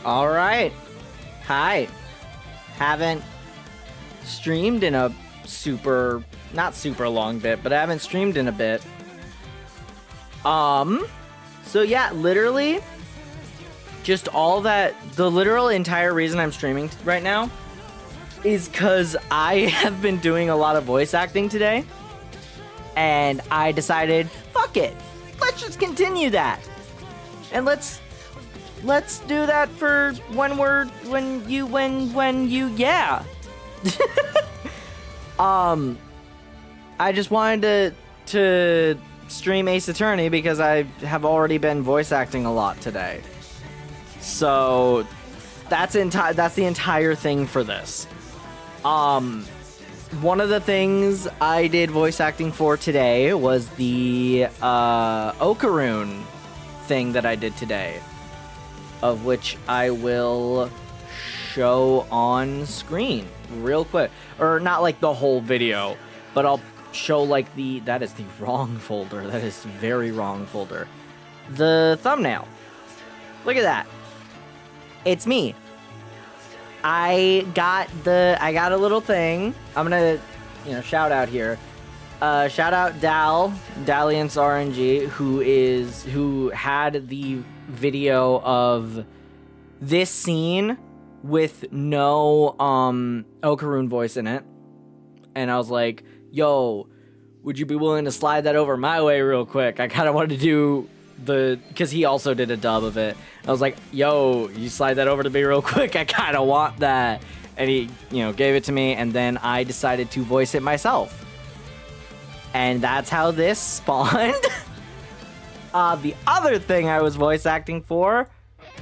All right. Hi. Haven't streamed in a not super long bit, but I haven't streamed in a bit. So yeah, literally just all that, the literal entire reason I'm streaming right now is because I have been doing a lot of voice acting today, and I decided, fuck it, let's just continue that, and let's do that for when you yeah. I just wanted to stream Ace Attorney because I have already been voice acting a lot today. So that's the entire thing for this. One of the things I did voice acting for today was the Okaroon thing that I did today, of which I will show on screen real quick, or not like the whole video, but I'll show like that is the wrong folder. That is very wrong folder. The thumbnail. Look at that. It's me. I got a little thing. I'm gonna, shout out here. Shout out Dalliance RNG, who had the video of this scene with no Okaroon voice in it. And I was like, yo, would you be willing to slide that over my way real quick? I kind of wanted to do because he also did a dub of it. I was like, yo, you slide that over to me real quick. I kind of want that. And he, gave it to me, and then I decided to voice it myself. And that's how this spawned. The other thing I was voice acting for,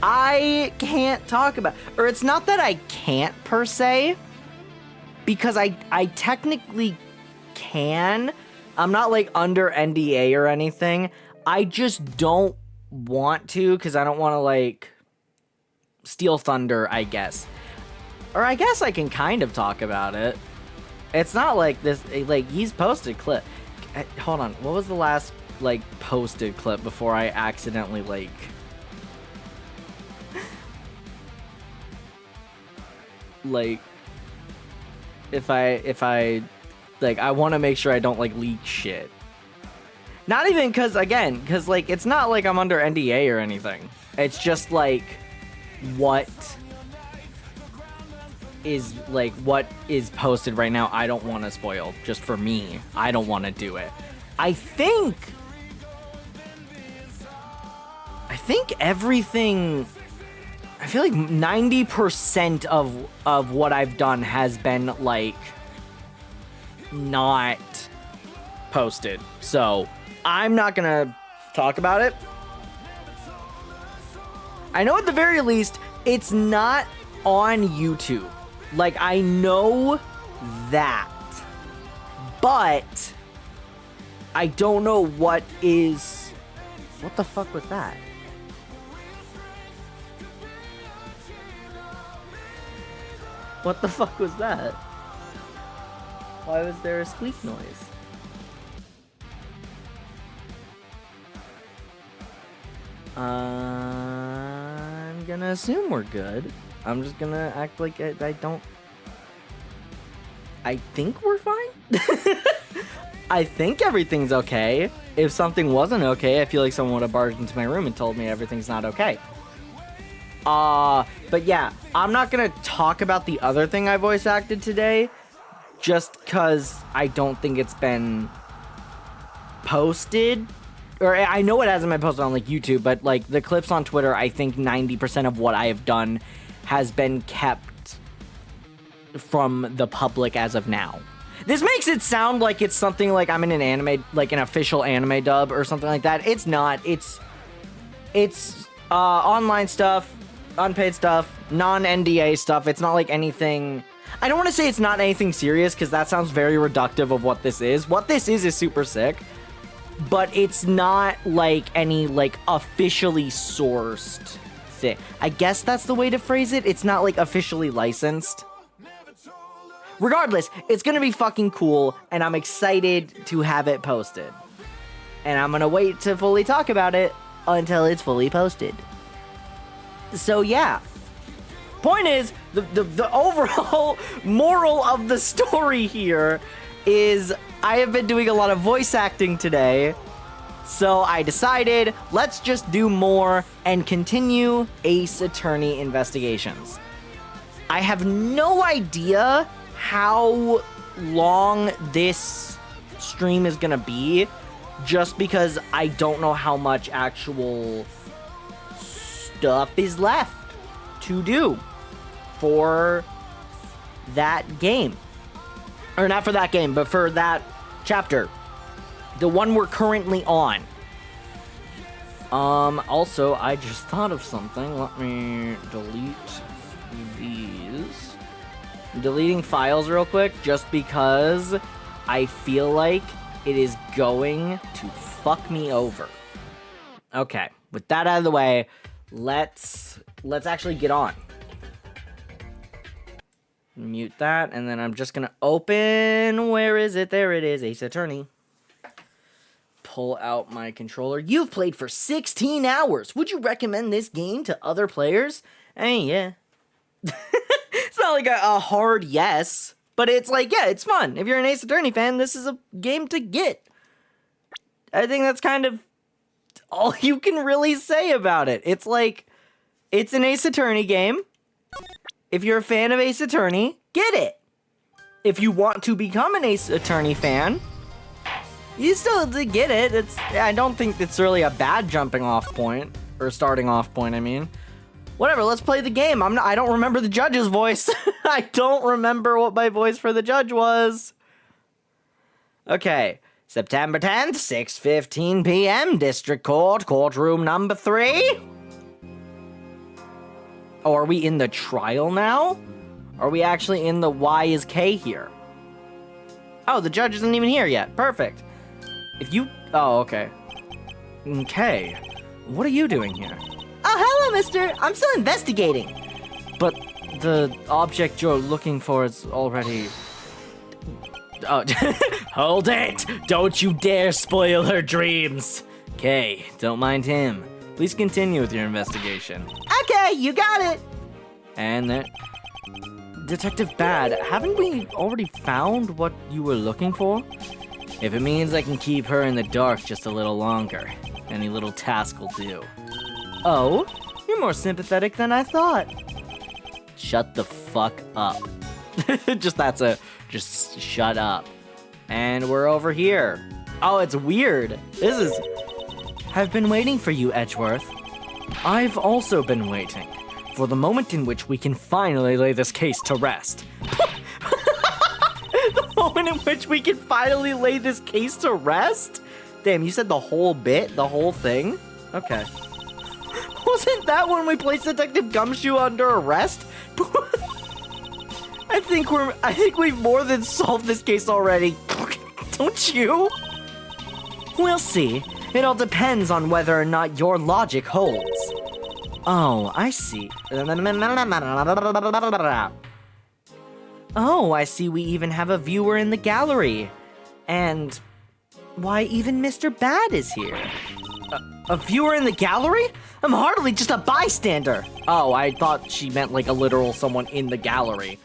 I can't talk about, or it's not that I can't per se, because I technically can. I'm not like under NDA or anything. I just don't want to, because I don't want to like steal thunder, I guess. Or I guess I can kind of talk about it. It's not like this, like he's posted clip. Hold on, what was the last like posted clip before I accidentally like if I like, I want to make sure I don't like leak shit. Not even because like it's not like I'm under NDA or anything. It's just like what is posted right now. I don't want to spoil. Just for me, I don't want to do it. I think everything. I feel like 90% of what I've done has been like not posted. So I'm not gonna talk about it. I know at the very least it's not on YouTube. Like, I know that. But I don't know what the fuck was that? What the fuck was that? Why was there a squeak noise? I'm gonna assume we're good. I'm just gonna act like I don't... I think we're fine? I think everything's okay. If something wasn't okay, I feel like someone would have barged into my room and told me everything's not okay. But yeah, I'm not gonna talk about the other thing I voice acted today, just cause I don't think it's been posted. Or I know it hasn't been posted on like YouTube, but like the clips on Twitter, I think 90% of what I have done has been kept from the public as of now. This makes it sound like it's something like I'm in an anime, like an official anime dub or something like that. It's not. It's online stuff, unpaid stuff, non-NDA stuff. It's not like anything... I don't want to say it's not anything serious, because that sounds very reductive of what this is. What this is super sick, but it's not like any like officially sourced thing. I guess that's the way to phrase it. It's not like officially licensed. Regardless, it's gonna be fucking cool, and I'm excited to have it posted. And I'm gonna wait to fully talk about it until it's fully posted. So yeah, point is, the overall moral of the story here is I have been doing a lot of voice acting today. So I decided, let's just do more and continue Ace Attorney investigations. I have no idea how long this stream is gonna be, just because I don't know how much actual stuff is left to do for that game. Or not for that game, but for that chapter. The one we're currently on. Also, I just thought of something. Let me delete these. I'm deleting files real quick, just because I feel like it is going to fuck me over. Okay, with that out of the way, let's actually get on. Mute that, and then I'm just gonna open, where is it? There it is, Ace Attorney. Pull out my controller. You've played for 16 hours. Would you recommend this game to other players? Yeah. It's not like a hard yes, but it's like, yeah, it's fun. If you're an Ace Attorney fan, this is a game to get. I think that's kind of all you can really say about it. It's like, it's an Ace Attorney game. If you're a fan of Ace Attorney, get it. If you want to become an Ace Attorney fan, you still get it. I don't think it's really a bad jumping off point, or starting off point, I mean. Whatever, let's play the game. I don't remember the judge's voice. I don't remember what my voice for the judge was. Okay, September 10th, 6:15 p.m., District Court, courtroom number 3. Oh, are we in the trial now? Are we actually in the Y is K here? Oh, the judge isn't even here yet. Perfect. Oh, okay. Okay. What are you doing here? Oh, hello, mister. I'm still investigating. But the object you're looking for is already... Oh, hold it! Don't you dare spoil her dreams. Okay, don't mind him. Please continue with your investigation. Okay, you got it. And there... Detective Bad, haven't we already found what you were looking for? If it means I can keep her in the dark just a little longer, any little task will do. Oh, you're more sympathetic than I thought. Shut the fuck up. Just shut up. And we're over here. Oh, it's weird. I've been waiting for you, Edgeworth. I've also been waiting for the moment in which we can finally lay this case to rest. The moment in which we can finally lay this case to rest? Damn, you said the whole bit? The whole thing? Okay. Wasn't that when we placed Detective Gumshoe under arrest? I think we've more than solved this case already. Don't you? We'll see. It all depends on whether or not your logic holds. Oh, I see. Oh, I see we even have a viewer in the gallery. And why, even Mr. Bad is here. A viewer in the gallery? I'm hardly just a bystander. Oh, I thought she meant like a literal someone in the gallery.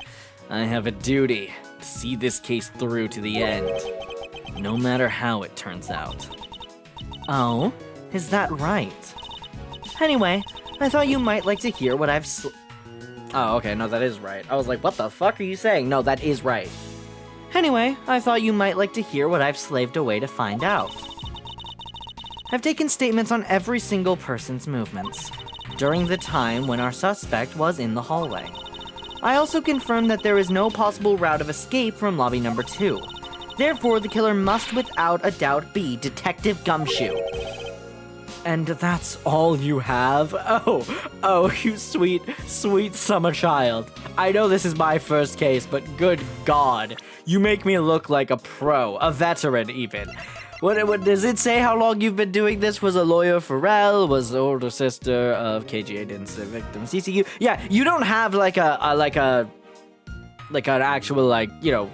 I have a duty to see this case through to the end, no matter how it turns out. Oh, is that right? Anyway, I thought you might like to hear what I've Oh, okay, no, that is right. I was like, what the fuck are you saying? No, that is right. Anyway, I thought you might like to hear what I've slaved away to find out. I've taken statements on every single person's movements during the time when our suspect was in the hallway. I also confirmed that there is no possible route of escape from lobby number 2. Therefore, the killer must without a doubt be Detective Gumshoe. And that's all you have? Oh, you sweet, sweet summer child. I know this is my first case, but good God, you make me look like a pro, a veteran even. What does it say how long you've been doing this? Was a lawyer Pharrell, was the older sister of KGA incident victim CCU. Yeah, you don't have like an actual, like, you know,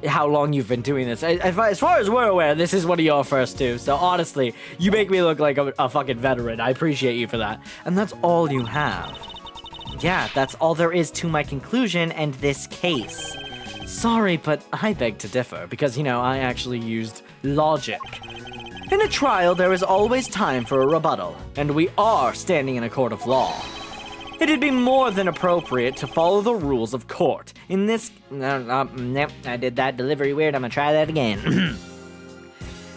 how long you've been doing this. As far as we're aware, this is one of your first two. So honestly, you make me look like a fucking veteran. I appreciate you for that. And that's all you have. Yeah, that's all there is to my conclusion and this case. Sorry, but I beg to differ, because, I actually used logic. In a trial, there is always time for a rebuttal, and we are standing in a court of law. It'd be more than appropriate to follow the rules of court. In this... Nope, I did that delivery weird, I'm gonna try that again.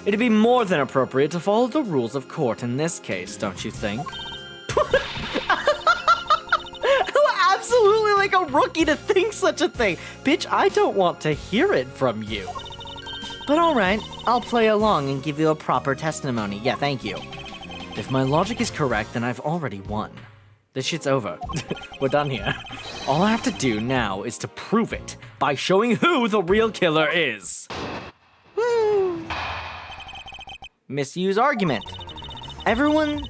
It'd be more than appropriate to follow the rules of court in this case, don't you think? Absolutely like a rookie to think such a thing. Bitch, I don't want to hear it from you. But alright, I'll play along and give you a proper testimony. Yeah, thank you. If my logic is correct, then I've already won. This shit's over. We're done here. All I have to do now is to prove it by showing who the real killer is. Woo! Misuse argument. Everyone...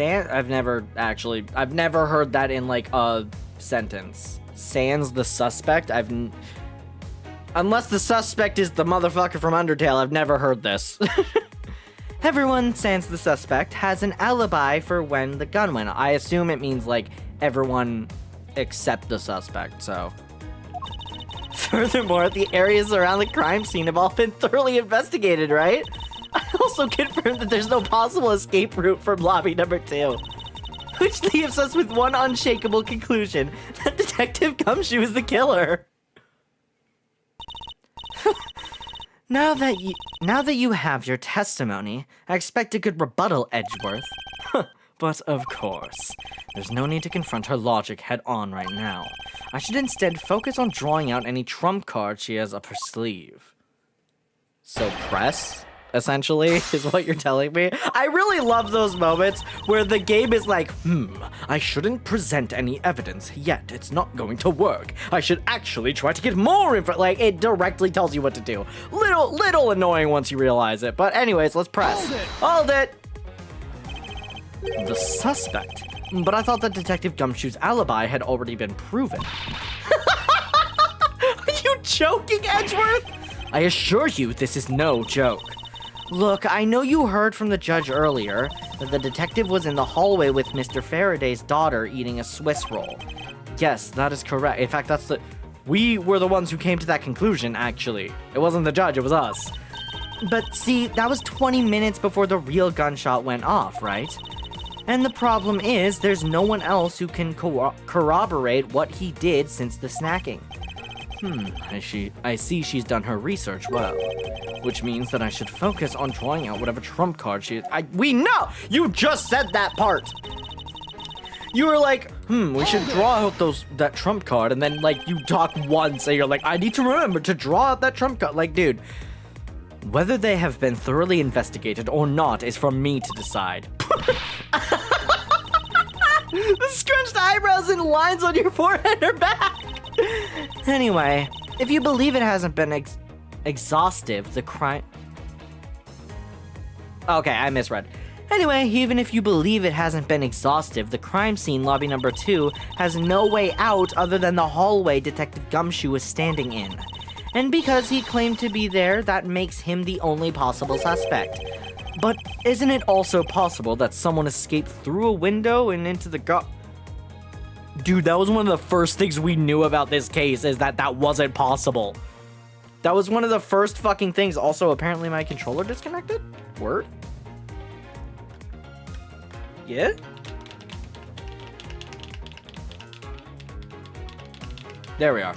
I've never heard that in, like, a sentence. Sans the suspect? Unless the suspect is the motherfucker from Undertale, I've never heard this. Everyone, sans the suspect, has an alibi for when the gun went. I assume it means, like, everyone except the suspect, so... Furthermore, the areas around the crime scene have all been thoroughly investigated, right? I also confirmed that there's no possible escape route from lobby number 2. Which leaves us with one unshakable conclusion, that Detective Gumshoe is the killer. Now that you have your testimony, I expect a good rebuttal, Edgeworth. But of course, there's no need to confront her logic head on right now. I should instead focus on drawing out any trump card she has up her sleeve. So press? Essentially, is what you're telling me. I really love those moments where the game is like, I shouldn't present any evidence yet. It's not going to work. I should actually try to get more info. Like, it directly tells you what to do. Little annoying once you realize it. But anyways, let's press. Hold it. The suspect. But I thought that Detective Gumshoe's alibi had already been proven. Are you joking, Edgeworth? I assure you, this is no joke. Look, I know you heard from the judge earlier that the detective was in the hallway with Mr. Faraday's daughter eating a Swiss roll. Yes, that is correct. In fact, we were the ones who came to that conclusion, actually. It wasn't the judge, it was us. But see, that was 20 minutes before the real gunshot went off, right? And the problem is, there's no one else who can corroborate what he did since the snacking. I see she's done her research well, which means that I should focus on drawing out whatever trump card we know! You just said that part! You were like, we should draw out that trump card, and then, like, you talk once, and you're like, I need to remember to draw out that trump card. Like, dude, whether they have been thoroughly investigated or not is for me to decide. The scrunched eyebrows and lines on your forehead are back! Anyway, if you believe it hasn't been exhaustive, the crime... Okay, I misread. Anyway, even if you believe it hasn't been exhaustive, the crime scene, lobby number 2, has no way out other than the hallway Detective Gumshoe is standing in. And because he claimed to be there, that makes him the only possible suspect. But isn't it also possible that someone escaped through a window and into the Dude, that was one of the first things we knew about this case, is that wasn't possible. That was one of the first fucking things. Also, apparently my controller disconnected? Word? Yeah? There we are.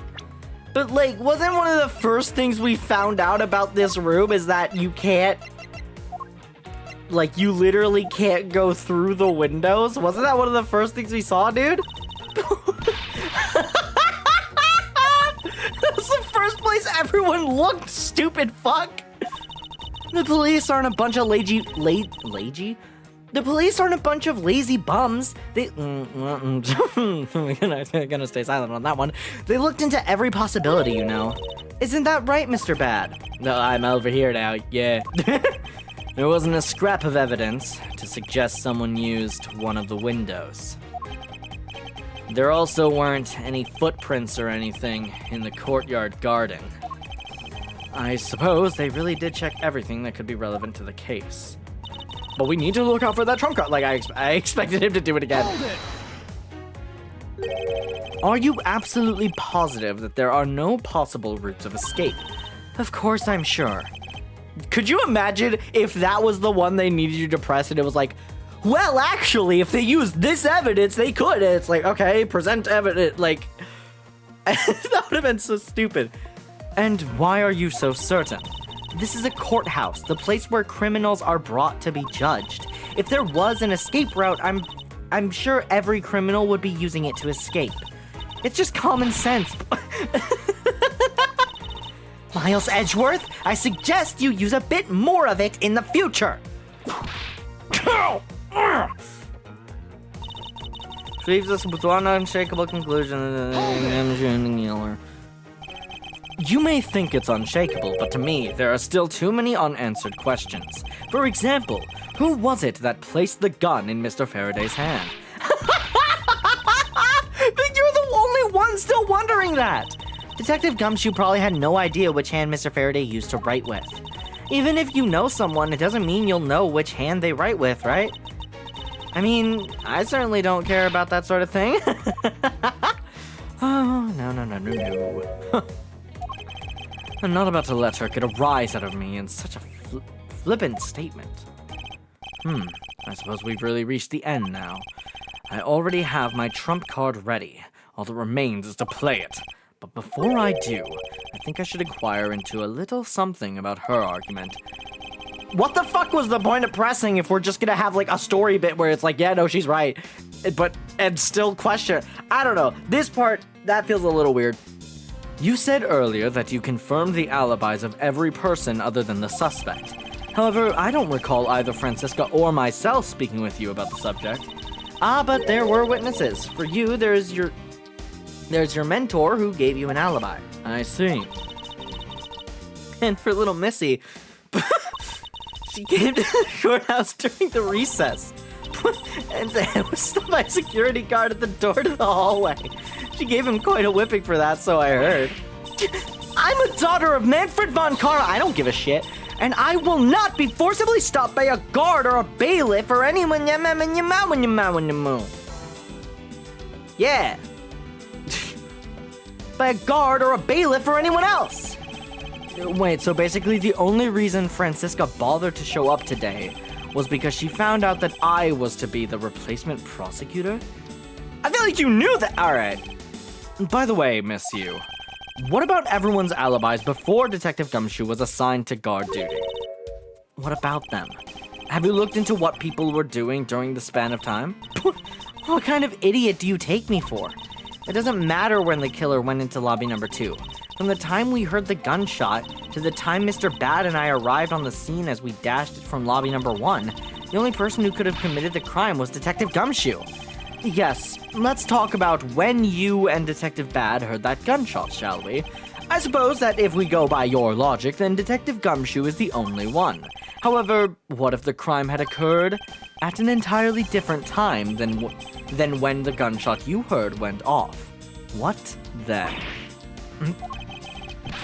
But, like, wasn't one of the first things we found out about this room is that you can't... Like, you literally can't go through the windows? Wasn't that one of the first things we saw, dude? That's the first place everyone looked, stupid fuck! The police aren't a bunch of lazy... The police aren't a bunch of lazy bums. They... I'm gonna stay silent on that one. They looked into every possibility, you know. Isn't that right, Mr. Bad? No, I'm over here now, yeah. There wasn't a scrap of evidence to suggest someone used one of the windows. There also weren't any footprints or anything in the courtyard garden. I suppose they really did check everything that could be relevant to the case. But we need to look out for that trump card. Like, I expected him to do it again. Are you absolutely positive that there are no possible routes of escape? Of course I'm sure. Could you imagine if that was the one they needed you to press and it was like, well, actually, if they used this evidence, they could. And it's like, okay, present evidence. Like, that would have been so stupid. And why are you so certain? This is a courthouse, the place where criminals are brought to be judged. If there was an escape route, I'm sure every criminal would be using it to escape. It's just common sense. Miles Edgeworth, I suggest you use a bit more of it in the future. Leaves us with one unshakable conclusion. You may think it's unshakable, but to me, there are still too many unanswered questions. For example, who was it that placed the gun in Mr. Faraday's hand? But you're the only one still wondering that! Detective Gumshoe probably had no idea which hand Mr. Faraday used to write with. Even if you know someone, it doesn't mean you'll know which hand they write with, right? I mean, I certainly don't care about that sort of thing. Oh, no. I'm not about to let her get a rise out of me in such a flippant statement. I suppose we've really reached the end now. I already have my trump card ready. All that remains is to play it. But before I do, I think I should inquire into a little something about her argument. What the fuck was the point of pressing if we're just gonna have like a story bit where it's like, yeah, no, she's right, and still question? I don't know. This part, that feels a little weird. You said earlier that you confirmed the alibis of every person other than the suspect. However, I don't recall either Francisca or myself speaking with you about the subject. But there were witnesses. For you, there's your mentor who gave you an alibi. I see. And for little Missy, she came to the courthouse during the recess and was stopped by a security guard at the door to the hallway. She gave him quite a whipping for that, so I heard. I'm a daughter of Manfred von Kara. I don't give a shit. And I will not be forcibly stopped by a guard or a bailiff or anyone. Yeah. By a guard or a bailiff or anyone else. Wait, so basically the only reason Francisca bothered to show up today was because she found out that I was to be the replacement prosecutor? I feel like you knew that. All right. By the way, Miss Yu, what about everyone's alibis before Detective Gumshoe was assigned to guard duty? What about them? Have you looked into what people were doing during the span of time? What kind of idiot do you take me for? It doesn't matter when the killer went into lobby number 2. From the time we heard the gunshot to the time Mr. Bad and I arrived on the scene as we dashed from lobby number 1, the only person who could have committed the crime was Detective Gumshoe. Yes, let's talk about when you and Detective Bad heard that gunshot, shall we? I suppose that if we go by your logic, then Detective Gumshoe is the only one. However, what if the crime had occurred at an entirely different time than when the gunshot you heard went off? What then?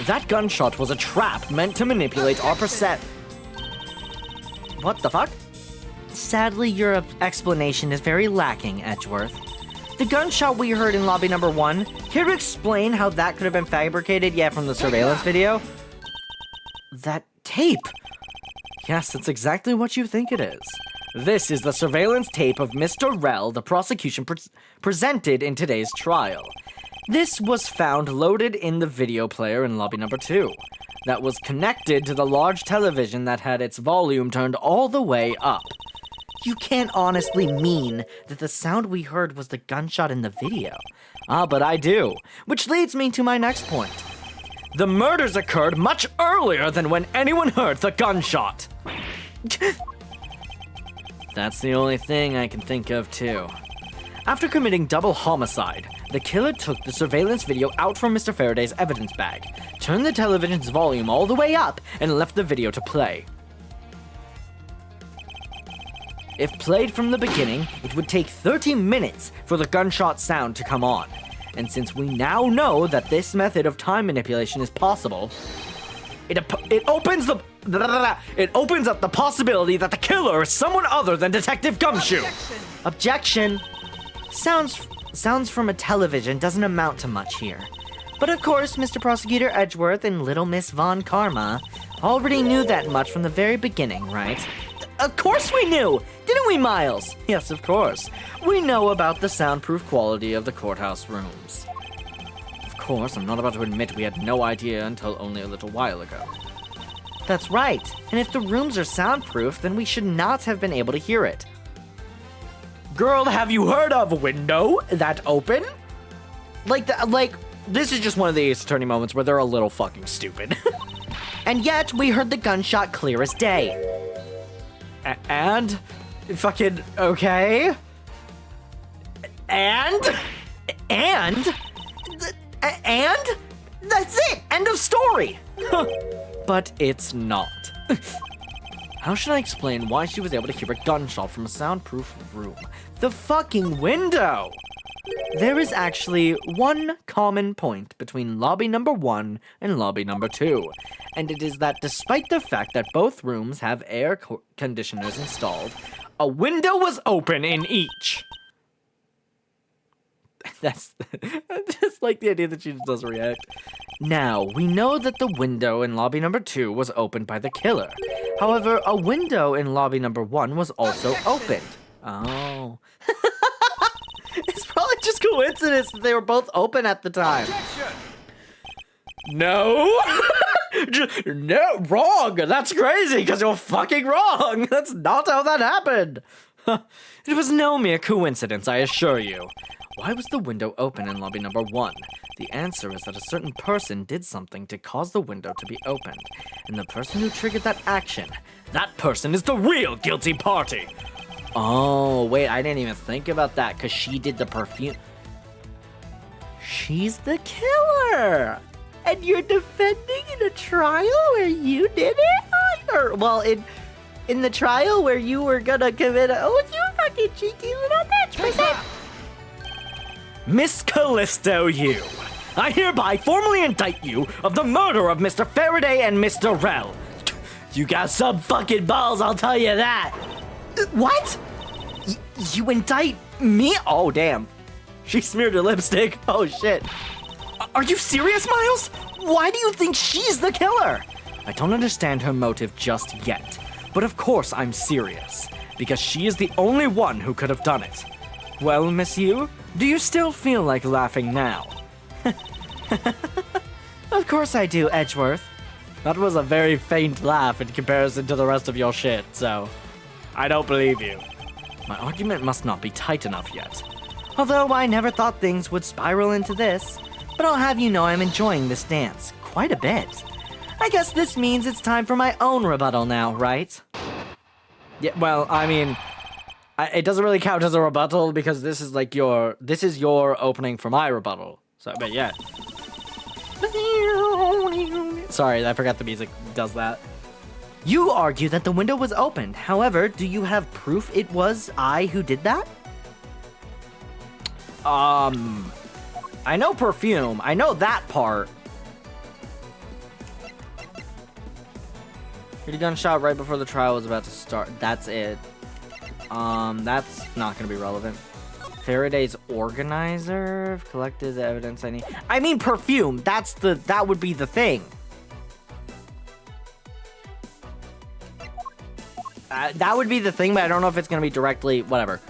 That gunshot was a trap meant to manipulate our perception. What the fuck? Sadly, your explanation is very lacking, Edgeworth. The gunshot we heard in lobby number 1, care to explain how that could have been fabricated, from the surveillance video? That tape! Yes, that's exactly what you think it is. This is the surveillance tape of Mr. Rell the prosecution presented in today's trial. This was found loaded in the video player in lobby number 2. That was connected to the large television that had its volume turned all the way up. You can't honestly mean that the sound we heard was the gunshot in the video. But I do. Which leads me to my next point. The murders occurred much earlier than when anyone heard the gunshot. That's the only thing I can think of, too. After committing double homicide, the killer took the surveillance video out from Mr. Faraday's evidence bag, turned the television's volume all the way up, and left the video to play. If played from the beginning, it would take 30 minutes for the gunshot sound to come on. And since we now know that this method of time manipulation is possible, it opens up the possibility that the killer is someone other than Detective Gumshoe. Objection. Sounds sounds from a television doesn't amount to much here. But of course, Mr. Prosecutor Edgeworth and Little Miss Von Karma already knew that much from the very beginning, right? Of course we knew! Didn't we, Miles? Yes, of course. We know about the soundproof quality of the courthouse rooms. Of course, I'm not about to admit we had no idea until only a little while ago. That's right. And if the rooms are soundproof, then we should not have been able to hear it. Girl, have you heard of a window that open? This is just one of the Ace Attorney moments where they're a little fucking stupid. And yet, we heard the gunshot clear as day. And? Fucking, okay. And? That's it! End of story! But it's not. How should I explain why she was able to hear a gunshot from a soundproof room? The fucking window! There is actually one common point between lobby number 1 and lobby number 2, and it is that despite the fact that both rooms have air conditioners installed, a window was open in each. That's just like the idea that she just doesn't react. Now, we know that the window in lobby number 2 was opened by the killer. However, a window in lobby number 1 was also opened. Oh. It's probably just coincidence that they were both open at the time. No! No, wrong! That's crazy, because you're fucking wrong! That's not how that happened! It was no mere coincidence, I assure you. Why was the window open in lobby number 1? The answer is that a certain person did something to cause the window to be opened. And the person who triggered that action, that person is the real guilty party! Oh, wait, I didn't even think about that, because she did the perfume. She's the killer! And you're defending in a trial where you did it? Or, well, in the trial where you were gonna commit a... Oh, you fucking cheeky little bitch, Miss Callisto, you. I hereby formally indict you of the murder of Mr. Faraday and Mr. Rell. You got some fucking balls, I'll tell you that. What? You indict me? Oh, damn. She smeared her lipstick. Oh, shit. Are you serious, Miles? Why do you think she's the killer? I don't understand her motive just yet. But of course I'm serious. Because she is the only one who could have done it. Well, Miss Yu, do you still feel like laughing now? Of course I do, Edgeworth. That was a very faint laugh in comparison to the rest of your shit, so... I don't believe you. My argument must not be tight enough yet. Although I never thought things would spiral into this. But I'll have you know I'm enjoying this dance quite a bit. I guess this means it's time for my own rebuttal now, right? Yeah, well, I mean... it doesn't really count as a rebuttal because this is like this is your opening for my rebuttal. So, but yeah. Sorry, I forgot the music does that. You argue that the window was opened. However, do you have proof it was I who did that? I know perfume. I know that part. Heard a gunshot right before the trial was about to start. That's it. That's not gonna be relevant. Faraday's organizer collected the evidence I need. I mean perfume. That would be the thing. That would be the thing, but I don't know if it's gonna be directly whatever.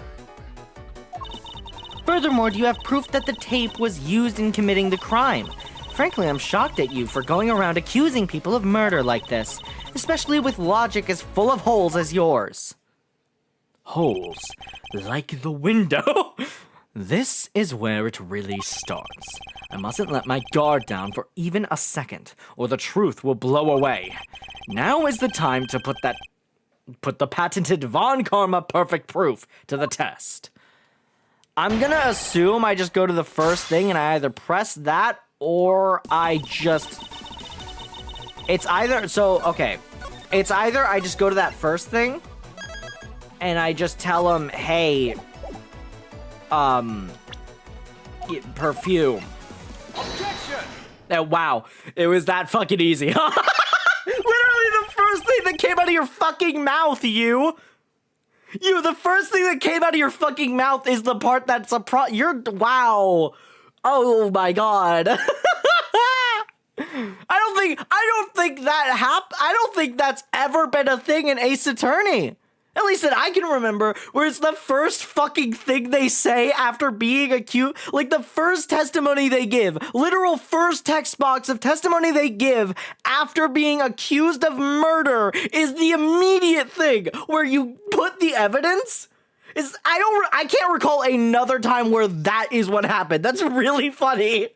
Furthermore, do you have proof that the tape was used in committing the crime? Frankly, I'm shocked at you for going around accusing people of murder like this, especially with logic as full of holes as yours. Holes, like the window. This is where it really starts. I mustn't let my guard down for even a second, or the truth will blow away. Now is the time to put the patented Von Karma perfect proof to the test. I'm gonna assume I just go to the first thing and I either press that or I just... It's either I just go to that first thing and I just tell him, hey, perfume. Objection! Wow, it was that fucking easy. Literally the first thing that came out of your fucking mouth, you. You, the first thing that came out of your fucking mouth is the part that's wow. Oh my god. I don't think that's ever been a thing in Ace Attorney. At least that I can remember, where it's the first fucking thing they say after being accused. Like, the first testimony they give, literal first text box of testimony they give after being accused of murder is the immediate thing where you put the evidence. I can't recall another time where that is what happened. That's really funny.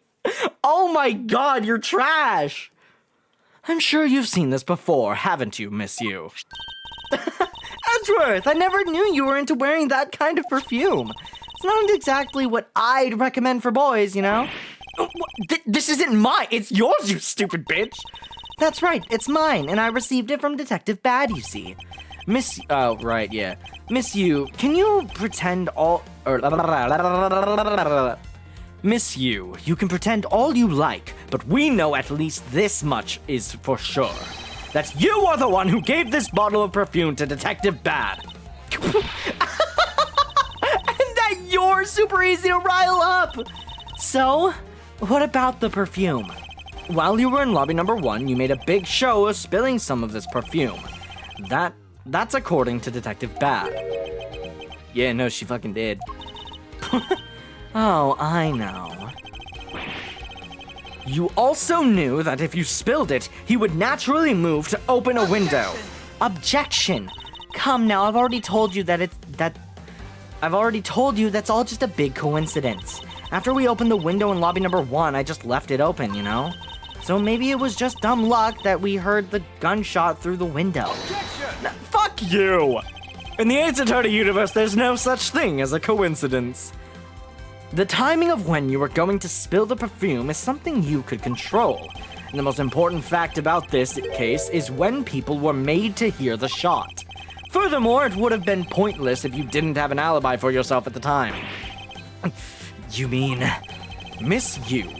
Oh my god, you're trash. I'm sure you've seen this before, haven't you, Miss You? Edgeworth, I never knew you were into wearing that kind of perfume. It's not exactly what I'd recommend for boys, you know? This isn't mine. It's yours, you stupid bitch. That's right, it's mine, and I received it from Detective Bad, you see. Oh, right, yeah. Miss You, can you pretend all... Miss You, you can pretend all you like, but we know at least this much is for sure. That you are the one who gave this bottle of perfume to Detective Bad. And that you're super easy to rile up. So, what about the perfume? While you were in lobby number 1, you made a big show of spilling some of this perfume. That's according to Detective Bad. Yeah, no, she fucking did. Oh, I know. You also knew that if you spilled it, he would naturally move to open a window. Objection! Come now, I've already told you that's all just a big coincidence. After we opened the window in lobby number 1, I just left it open, you know? So maybe it was just dumb luck that we heard the gunshot through the window. Fuck you! In the Ace Attorney universe, there's no such thing as a coincidence. The timing of when you were going to spill the perfume is something you could control. And the most important fact about this case is when people were made to hear the shot. Furthermore, it would have been pointless if you didn't have an alibi for yourself at the time. You mean, Miss You,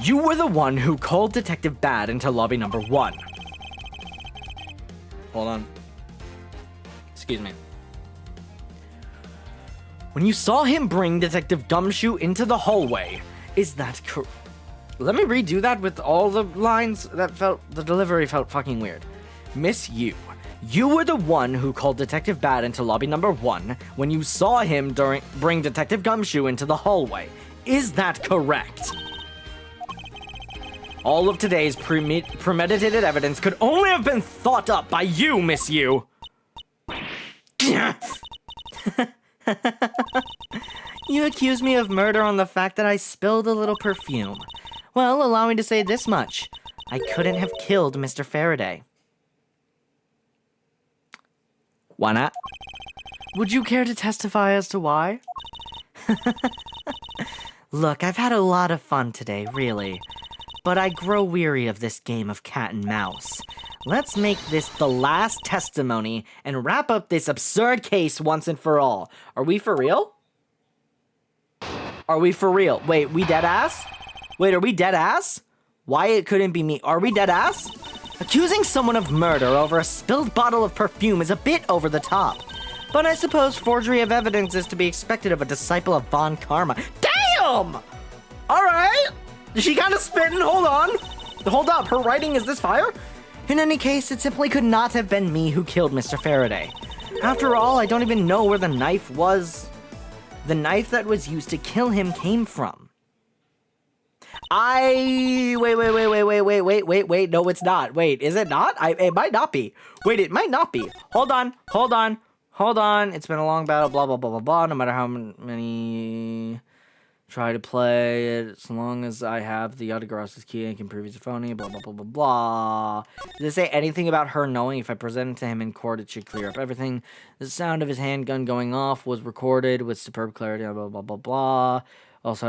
you were the one who called Detective Bad into lobby number 1. Hold on. Excuse me. When you saw him bring Detective Gumshoe into the hallway, is that correct? Let me redo that with all the lines. The delivery felt fucking weird. Miss You, you were the one who called Detective Bad into lobby number 1 when you saw him bring Detective Gumshoe into the hallway. Is that correct? All of today's premeditated evidence could only have been thought up by you, Miss You. You accuse me of murder on the fact that I spilled a little perfume. Well, allow me to say this much. I couldn't have killed Mr. Faraday. Why not? Would you care to testify as to why? Look, I've had a lot of fun today, really. But I grow weary of this game of cat and mouse. Let's make this the last testimony and wrap up this absurd case once and for all. Are we for real? Are we for real? Wait, we dead ass? Wait, are we dead ass? Why it couldn't be me? Are we dead ass? Accusing someone of murder over a spilled bottle of perfume is a bit over the top. But I suppose forgery of evidence is to be expected of a disciple of Von Karma. Damn! Alright! She kind of spitting, hold on. Hold up, her writing is this fire? In any case, it simply could not have been me who killed Mr. Faraday. After all, I don't even know where the knife was. The knife that was used to kill him came from. Wait, no, it's not. Wait, is it not? It might not be. Wait, it might not be. Hold on. It's been a long battle, blah, blah, blah, blah, blah. No matter how many try to play it, as long as I have the autograph's key, I can prove he's a phony, blah, blah, blah, blah, blah. Does it say anything about her knowing if I present it to him in court, it should clear up everything? The sound of his handgun going off was recorded with superb clarity, blah, blah, blah, blah. Also,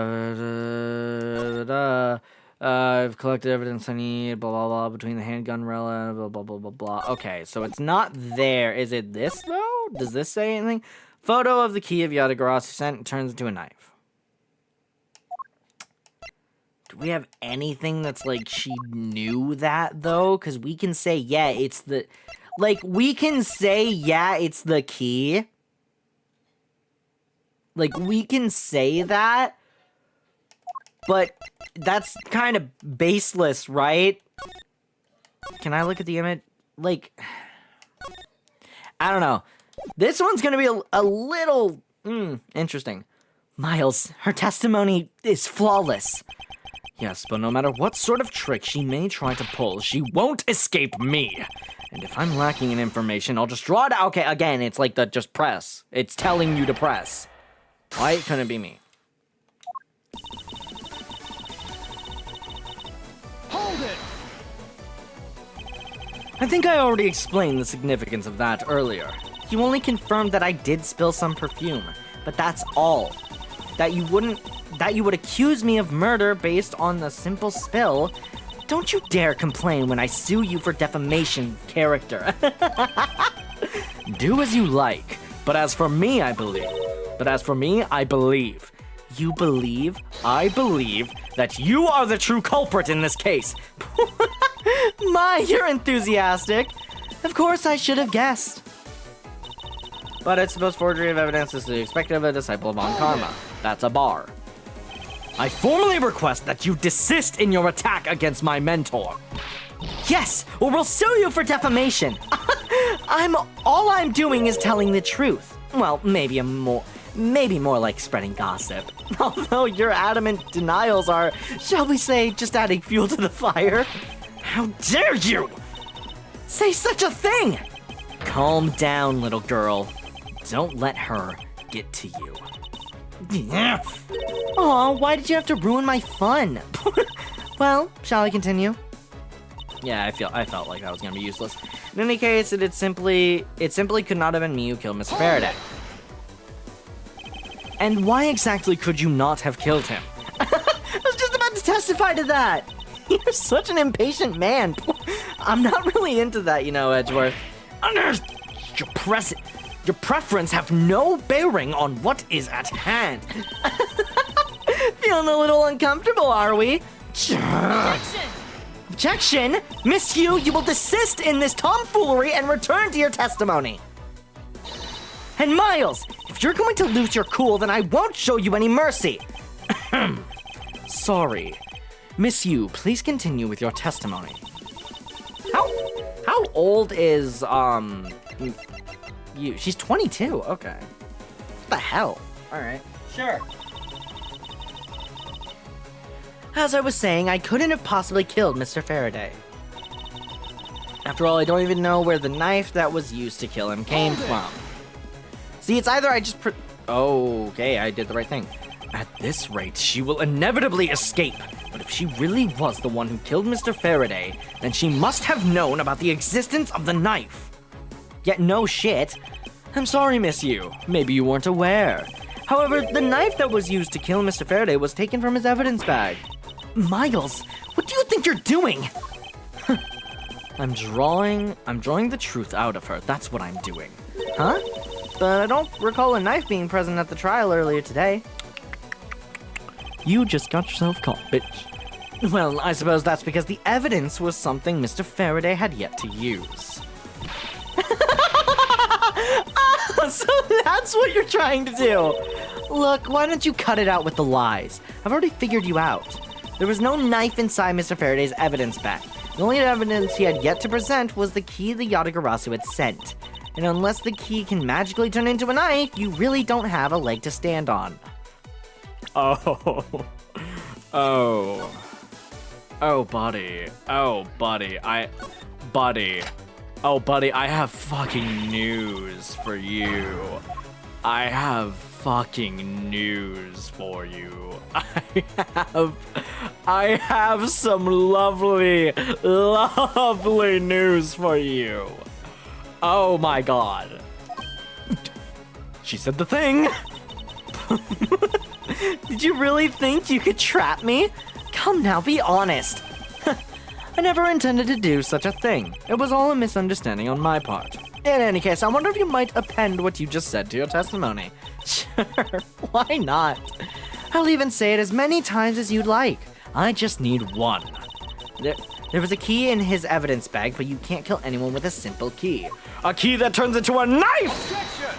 I've collected evidence I need, blah, blah, blah, between the handgun relic, blah, blah, blah, blah, blah. Okay, so it's not there. Is it this, though? Does this say anything? Photo of the key of Yadagrass sent and turns into a knife. Do we have anything that's like she knew that, though? Because we can say, yeah, it's the... Like, we can say, yeah, it's the key. Like, we can say that, but that's kind of baseless, right? Can I look at the image? Like, I don't know. This one's gonna be a little interesting. Miles, her testimony is flawless. Yes, but no matter what sort of trick she may try to pull, she won't escape me. And if I'm lacking in information, I'll just draw it out. Okay, again, it's like the just press. It's telling you to press. Why couldn't it be me? Hold it! I think I already explained the significance of that earlier. You only confirmed that I did spill some perfume, but that's all. That you would accuse me of murder based on the simple spill. Don't you dare complain when I sue you for defamation of character. Do as you like, but as for me, I believe. You believe? I believe that you are the true culprit in this case. My, you're enthusiastic. Of course I should have guessed. But I suppose forgery of evidence is to be expected of a disciple of Von Karma. That's a bar. I formally request that you desist in your attack against my mentor. Yes, or we'll sue you for defamation. All I'm doing is telling the truth. Well, maybe more like spreading gossip. Although your adamant denials are, shall we say, just adding fuel to the fire. How dare you say such a thing? Calm down, little girl. Don't let her get to you. Aw, why did you have to ruin my fun? Well, shall I continue? Yeah, I felt like that was gonna be useless. In any case, it simply could not have been me who killed Mr. Faraday. And why exactly could you not have killed him? I was just about to testify to that. You're such an impatient man. I'm not really into that, you know, Edgeworth. Your preference have no bearing on what is at hand. Feeling a little uncomfortable, are we? Objection! Miss Hugh, you will desist in this tomfoolery and return to your testimony. And Miles, if you're going to lose your cool, then I won't show you any mercy. Sorry. Miss Hugh, please continue with your testimony. How old is, you? She's 22, okay. What the hell? Alright, sure. As I was saying, I couldn't have possibly killed Mr. Faraday. After all, I don't even know where the knife that was used to kill him came from. See, it's either I just okay, I did the right thing. At this rate, she will inevitably escape. But if she really was the one who killed Mr. Faraday, then she must have known about the existence of the knife. Yet no shit. I'm sorry, Miss Yu. Maybe you weren't aware. However, the knife that was used to kill Mr. Faraday was taken from his evidence bag. Miles, what do you think you're doing? I'm drawing the truth out of her. That's what I'm doing. Huh? But I don't recall a knife being present at the trial earlier today. You just got yourself caught, bitch. Well, I suppose that's because the evidence was something Mr. Faraday had yet to use. So that's what you're trying to do. Look, why don't you cut it out with the lies? I've already figured you out. There was no knife inside Mr. Faraday's evidence bag. The only evidence he had yet to present was the key the Yatagarasu had sent. And unless the key can magically turn into a knife, you really don't have a leg to stand on. Oh, buddy, I have fucking news for you. I have fucking news for you. I have some lovely, lovely news for you. Oh my god. She said the thing. Did you really think you could trap me? Come now, be honest. I never intended to do such a thing. It was all a misunderstanding on my part. In any case, I wonder if you might append what you just said to your testimony. Sure, why not? I'll even say it as many times as you'd like. I just need one. There was a key in his evidence bag, but you can't kill anyone with a simple key. A key that turns into a knife! Objection!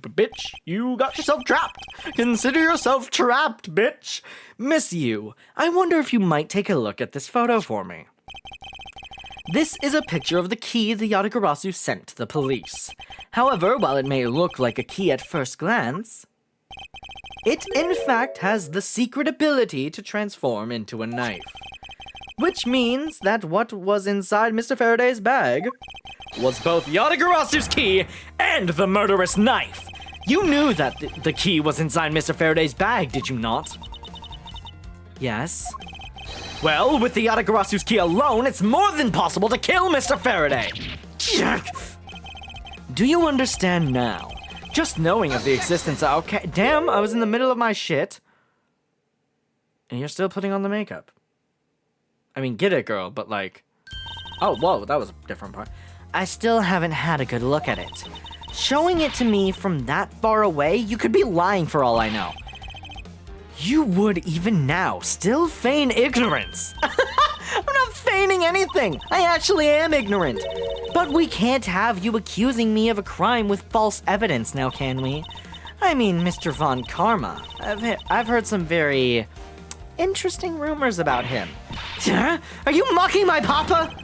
Bitch, you got yourself trapped. Consider yourself trapped, bitch. Miss you, I wonder if you might take a look at this photo for me. This is a picture of the key the Yatagarasu sent to the police. However, while it may look like a key at first glance, it in fact has the secret ability to transform into a knife. Which means that what was inside Mr. Faraday's bag was both Yatagarasu's key and the murderous knife. You knew that the key was inside Mr. Faraday's bag, did you not? Yes. Well, with the Yatagarasu's key alone, it's more than possible to kill Mr. Faraday. Do you understand now? Just knowing of the existence of... Okay, damn, I was in the middle of my shit. And you're still putting on the makeup. I mean, get it, girl, but like... Oh, whoa, that was a different part. I still haven't had a good look at it. Showing it to me from that far away, you could be lying for all I know. You would even now still feign ignorance. I'm not feigning anything. I actually am ignorant. But we can't have you accusing me of a crime with false evidence now, can we? I mean, Mr. Von Karma. I've heard some very interesting rumors about him. Are you mocking my papa?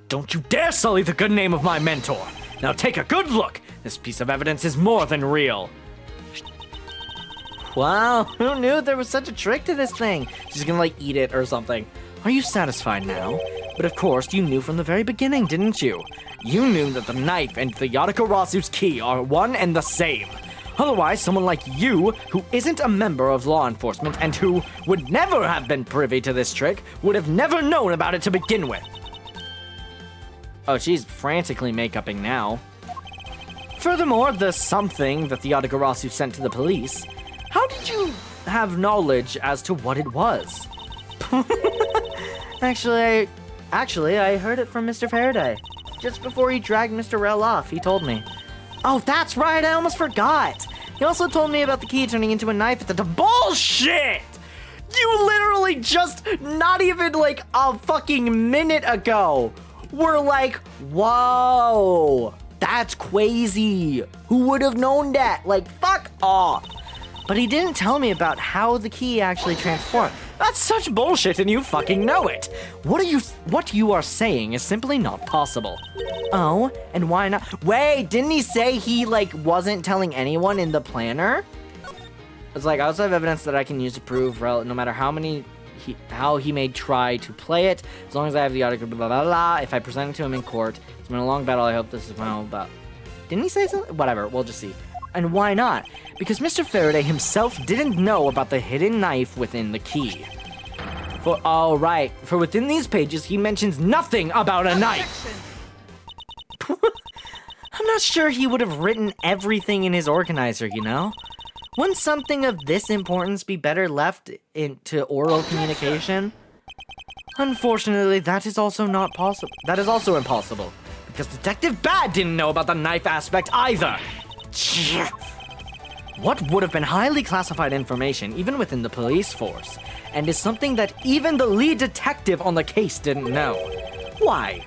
Don't you dare sully the good name of my mentor. Now take a good look. This piece of evidence is more than real. Wow, who knew there was such a trick to this thing? She's gonna like eat it or something. Are you satisfied now? But of course, you knew from the very beginning, didn't you? You knew that the knife and the Yatagarasu's key are one and the same. Otherwise, someone like you, who isn't a member of law enforcement and who would never have been privy to this trick, would have never known about it to begin with. Oh, she's frantically make-upping now. Furthermore, the something that the Yatagarasu sent to the police, how did you have knowledge as to what it was? Actually, I heard it from Mr. Faraday. Just before he dragged Mr. Rell off, he told me. Oh, that's right, I almost forgot. He also told me about the key turning into a knife at the bullshit! You literally just, not even like a fucking minute ago, were like, whoa, that's crazy. Who would have known that? Like, fuck off. But he didn't tell me about how the key actually transformed. That's such bullshit and you fucking know it. What you are saying is simply not possible. Oh, and why not? Wait, didn't he say he like wasn't telling anyone in the planner? It's like, I also have evidence that I can use to prove no matter how he may try to play it, as long as I have the article, blah, blah, blah, if I present it to him in court. It's been a long battle, I hope this is final, but... Didn't he say something? Whatever, we'll just see. And why not? Because Mr. Faraday himself didn't know about the hidden knife within the key. For within these pages, he mentions nothing about a knife. I'm not sure he would have written everything in his organizer, you know? Wouldn't something of this importance be better left into oral communication? Unfortunately, that is also not possible. That is also impossible. Because Detective Bad didn't know about the knife aspect either. What would have been highly classified information, even within the police force, and is something that even the lead detective on the case didn't know. Why?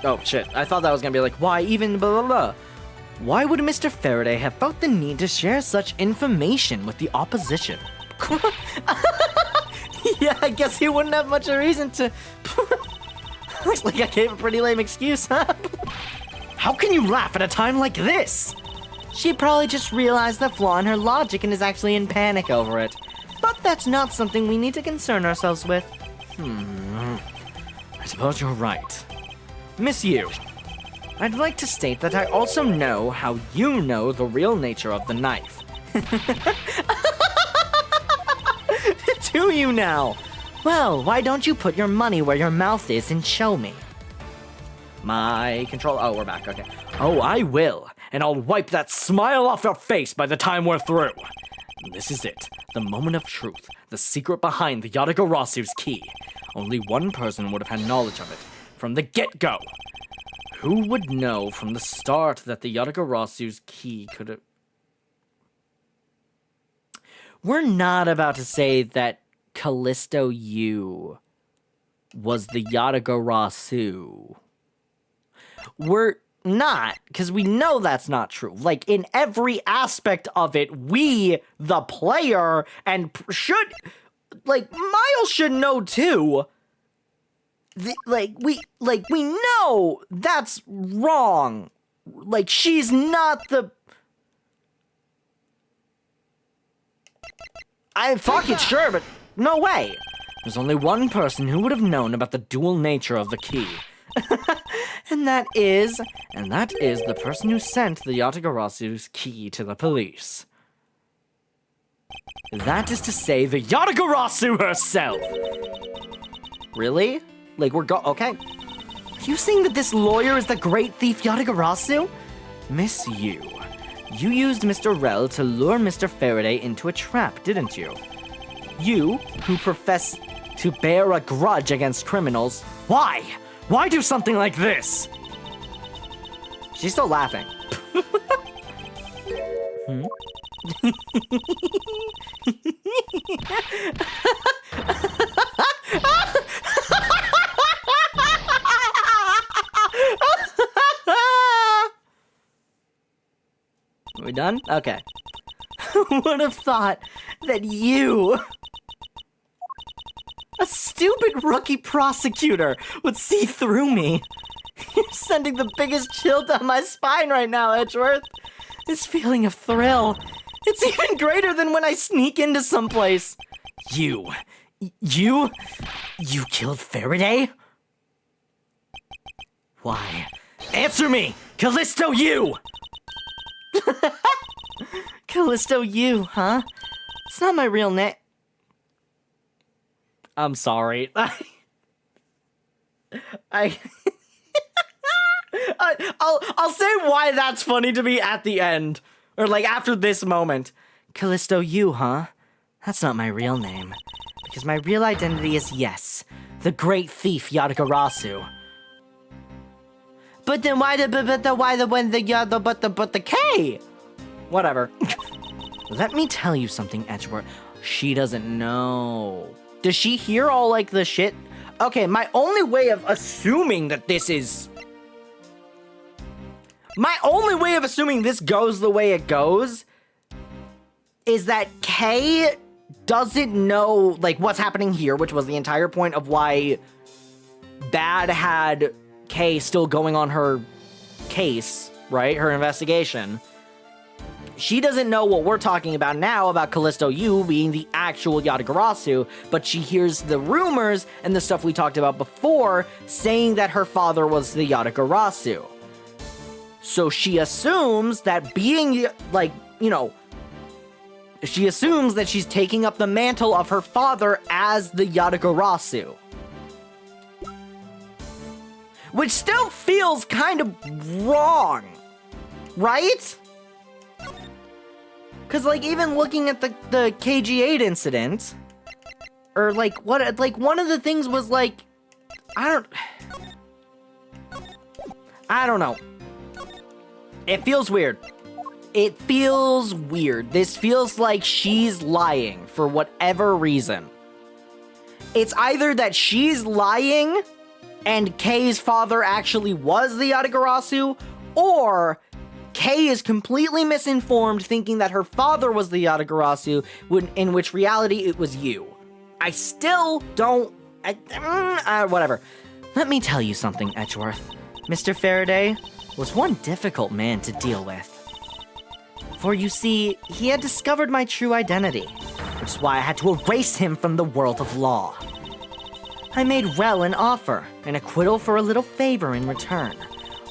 Oh shit, I thought that was gonna be like, why even blah blah blah. Why would Mr. Faraday have felt the need to share such information with the opposition? Yeah, I guess he wouldn't have much of a reason to... Looks like I gave a pretty lame excuse, huh? How can you laugh at a time like this? She probably just realized the flaw in her logic and is actually in panic over it. But that's not something we need to concern ourselves with. I suppose you're right. Miss Yu, I'd like to state that I also know how you know the real nature of the knife. Do you now? Well, why don't you put your money where your mouth is and show me? My control... Oh, we're back, okay. Oh, I will. And I'll wipe that smile off your face by the time we're through. This is it, the moment of truth, the secret behind the Yatagarasu's key. Only one person would have had knowledge of it, from the get-go. Who would know from the start that the Yatagarasu's key could have... We're not about to say that Callisto Yu was the Yatagarasu. not, because we know that's not true. Like, in every aspect of it, we, the player, and should, like, Miles should know too. We know that's wrong. Like, she's not the... I'm fucking sure, but no way. There's only one person who would have known about the dual nature of the key. and that is the person who sent the Yatagarasu's key to the police. That is to say, the Yatagarasu herself. Really? Like, okay. Are you saying that this lawyer is the great thief Yatagarasu? Miss Yu, you used Mr. Rel to lure Mr. Faraday into a trap, didn't you? You, who profess to bear a grudge against criminals, why? Why do something like this? She's still laughing. Are we done? Okay. Who would have thought that you, a stupid rookie prosecutor, would see through me? You're sending the biggest chill down my spine right now, Edgeworth. This feeling of thrill, it's even greater than when I sneak into someplace. You killed Faraday? Why? Answer me! Callisto Yu! Callisto Yu, huh? It's not my real name. I'm sorry. I'll say why that's funny to me at the end. Or like after this moment. Callisto Yu, huh? That's not my real name. Because my real identity is yes, the great thief Yatagarasu. But then why the K? Whatever. Let me tell you something, Edgeworth. She doesn't know. Does she hear all like the shit? Okay, my only way of assuming that this is... My only way of assuming this goes the way it goes is that Kay doesn't know, like, what's happening here, which was the entire point of why Bad had Kay still going on her case, right? Her investigation. She doesn't know what we're talking about now about Callisto Yu being the actual Yatagarasu, but she hears the rumors and the stuff we talked about before saying that her father was the Yatagarasu. So she assumes that being, like, you know, she assumes that she's taking up the mantle of her father as the Yatagarasu. Which still feels kind of wrong, right? Because, like, even looking at the KG8 incident, or, like, what, like, one of the things was, like, I don't know. It feels weird. It feels weird. This feels like she's lying for whatever reason. It's either that she's lying and Kay's father actually was the Yatagarasu, or Kay is completely misinformed thinking that her father was the Yatagarasu, when in which reality it was you. I still don't... whatever. Let me tell you something, Edgeworth. Mr. Faraday was one difficult man to deal with. For you see, he had discovered my true identity, which is why I had to erase him from the world of law. I made Rel an offer, an acquittal for a little favor in return.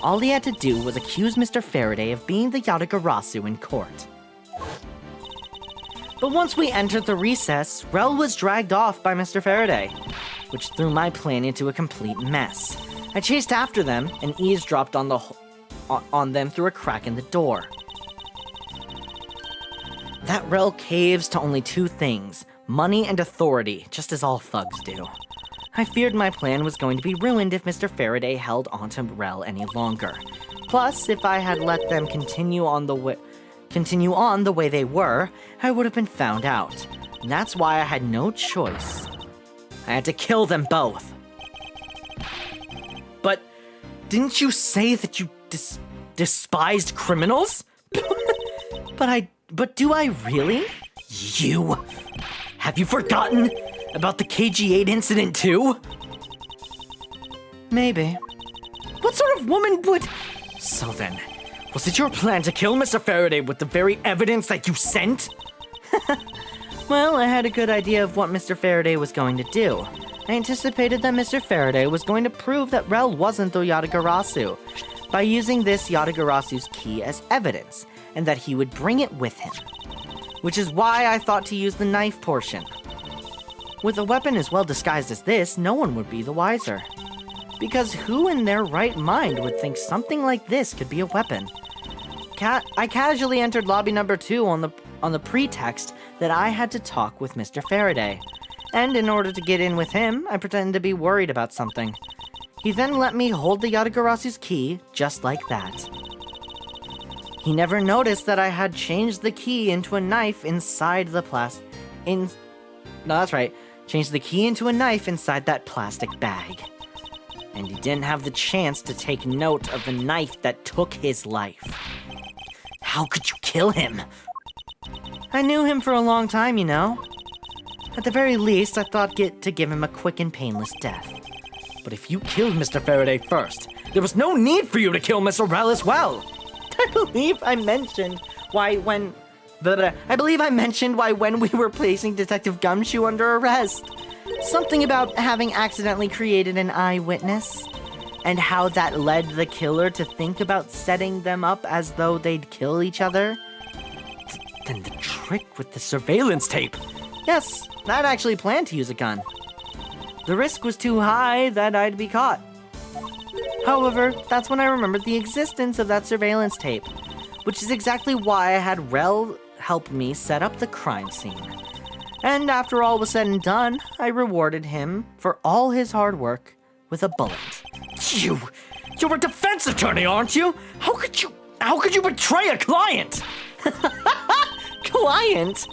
All he had to do was accuse Mr. Faraday of being the Yatagarasu in court. But once we entered the recess, Rel was dragged off by Mr. Faraday, which threw my plan into a complete mess. I chased after them and eavesdropped on them through a crack in the door. That Rel caves to only two things, money and authority, just as all thugs do. I feared my plan was going to be ruined if Mr. Faraday held onto Rel any longer. Plus, if I had let them continue on the way they were, I would have been found out. And that's why I had no choice. I had to kill them both. But didn't you say that you despised criminals? But do I really? You? Have you forgotten about the KG-8 incident too? Maybe. What sort of woman would... So then, was it your plan to kill Mr. Faraday with the very evidence that you sent? Well, I had a good idea of what Mr. Faraday was going to do. I anticipated that Mr. Faraday was going to prove that Rel wasn't the Yatagarasu by using this Yatagarasu's key as evidence, and that he would bring it with him. Which is why I thought to use the knife portion. With a weapon as well disguised as this, no one would be the wiser. Because who in their right mind would think something like this could be a weapon? I casually entered lobby number 2 on the pretext that I had to talk with Mr. Faraday. And in order to get in with him, I pretended to be worried about something. He then let me hold the Yatagarasu's key just like that. He never noticed that I had changed the key into a knife inside the changed the key into a knife inside that plastic bag. And he didn't have the chance to take note of the knife that took his life. How could you kill him? I knew him for a long time, you know. At the very least, I thought to give him a quick and painless death. But if you killed Mr. Faraday first, there was no need for you to kill Miss Rel as well. I believe I mentioned why when we were placing Detective Gumshoe under arrest. Something about having accidentally created an eyewitness, and how that led the killer to think about setting them up as though they'd kill each other. Then the trick with the surveillance tape. Yes, I'd actually planned to use a gun. The risk was too high that I'd be caught. However, that's when I remembered the existence of that surveillance tape, which is exactly why I had Rel help me set up the crime scene. And after all was said and done, I rewarded him for all his hard work with a bullet. You're a defense attorney, aren't you? How could you betray a client? Client?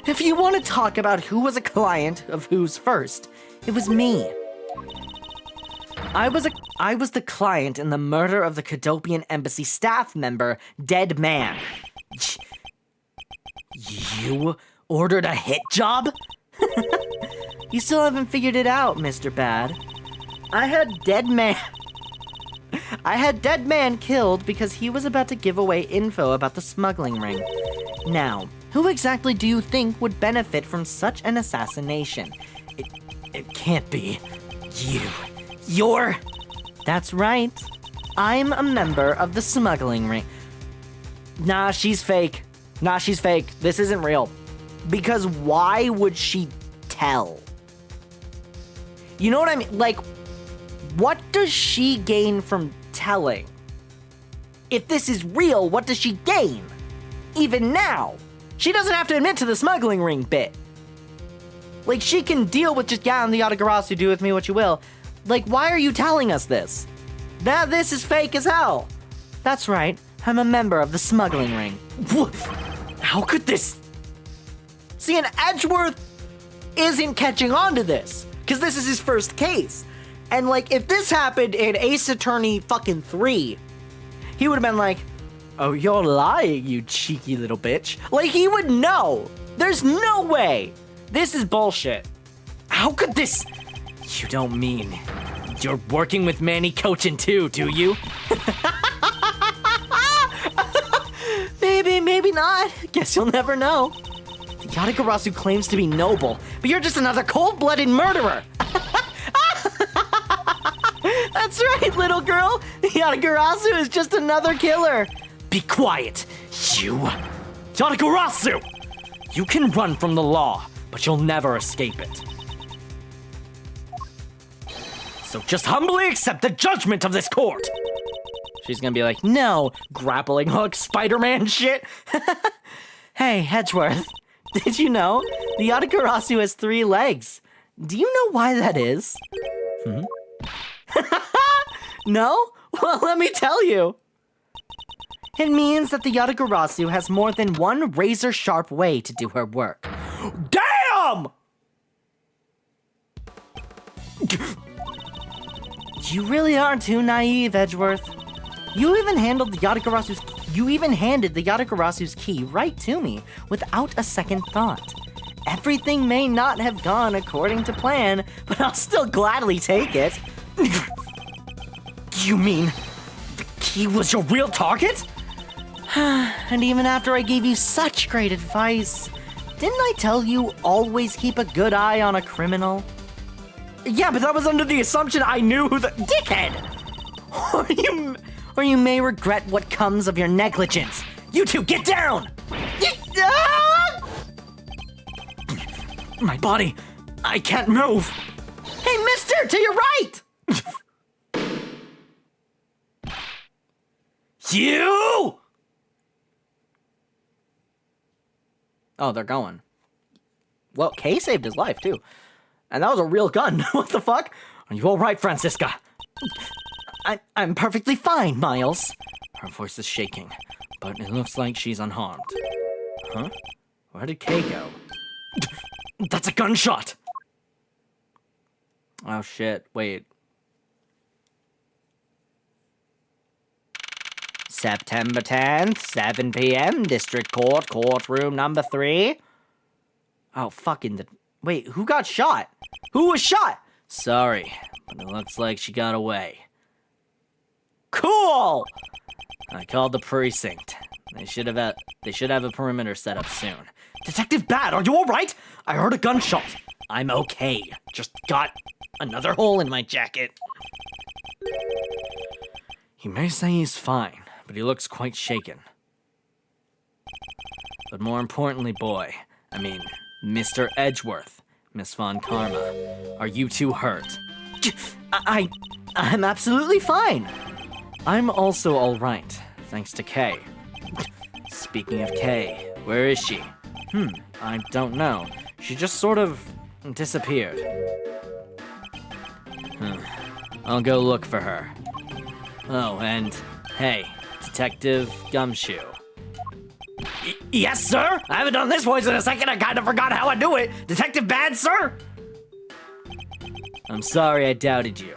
If you want to talk about who was a client of whose first, it was me. I was the client in the murder of the Cadopian Embassy staff member, Dead Man. You ordered a hit job? You still haven't figured it out, Mr. Bad. I had Dead Man killed because he was about to give away info about the smuggling ring. Now, who exactly do you think would benefit from such an assassination? It can't be you. You're... That's right. I'm a member of the smuggling ring. Nah, she's fake. This isn't real. Because why would she tell? You know what I mean? Like, what does she gain from telling? If this is real, what does she gain? Even now, she doesn't have to admit to the smuggling ring bit. Like, she can deal with just, yeah, I'm the Yatagarasu, do with me what you will. Like, why are you telling us this? Now this is fake as hell. That's right, I'm a member of the smuggling ring. How could this... See, and Edgeworth isn't catching on to this, because this is his first case. And, like, if this happened in Ace Attorney fucking 3, he would have been like, oh, you're lying, you cheeky little bitch. Like, he would know. There's no way. This is bullshit. How could this... You don't mean you're working with Manny Cochin too, do you? Maybe not. Guess you'll never know. The Yatagarasu claims to be noble, but you're just another cold-blooded murderer. That's right, little girl. The Yatagarasu is just another killer. Be quiet, you. Yatagarasu! You can run from the law, but you'll never escape it. So just humbly accept the judgment of this court. She's gonna be like, no, grappling hook Spider-Man shit. Hey, Edgeworth, did you know the Yatagarasu has 3 legs? Do you know why that is? No? Well, let me tell you. It means that the Yatagarasu has more than one razor-sharp way to do her work. Damn! You really are too naive, Edgeworth. You even handed the Yatagarasu's key right to me without a second thought. Everything may not have gone according to plan, but I'll still gladly take it. You mean the key was your real target? And even after I gave you such great advice, didn't I tell you always keep a good eye on a criminal? Yeah, but that was under the assumption I knew who the— Dickhead! Or you may regret what comes of your negligence. You two, get down! My body, I can't move. Hey, mister, to your right! You! Oh, they're going. Well, Kay saved his life, too. And that was a real gun. What the fuck? Are you all right, Francisca? I'm perfectly fine, Miles. Her voice is shaking, but it looks like she's unharmed. Huh? Where did Kay go? That's a gunshot! Oh, shit. Wait. September 10th, 7 p.m., District Court, courtroom number 3. Oh, fucking... Wait, who got shot? Who was shot? Sorry, but it looks like she got away. Cool! I called the precinct. They should have a perimeter set up soon. Detective Bad, are you alright? I heard a gunshot. I'm okay. Just got another hole in my jacket. He may say he's fine, but he looks quite shaken. But more importantly, Mr. Edgeworth, Miss Von Karma, are you two hurt? I'm absolutely fine. I'm also alright, thanks to Kay. Speaking of Kay, where is she? I don't know. She just sort of disappeared. I'll go look for her. Oh, and hey, Detective Gumshoe. Yes, sir? I haven't done this voice in a second. I kind of forgot how I do it. Detective Bad, sir? I'm sorry I doubted you.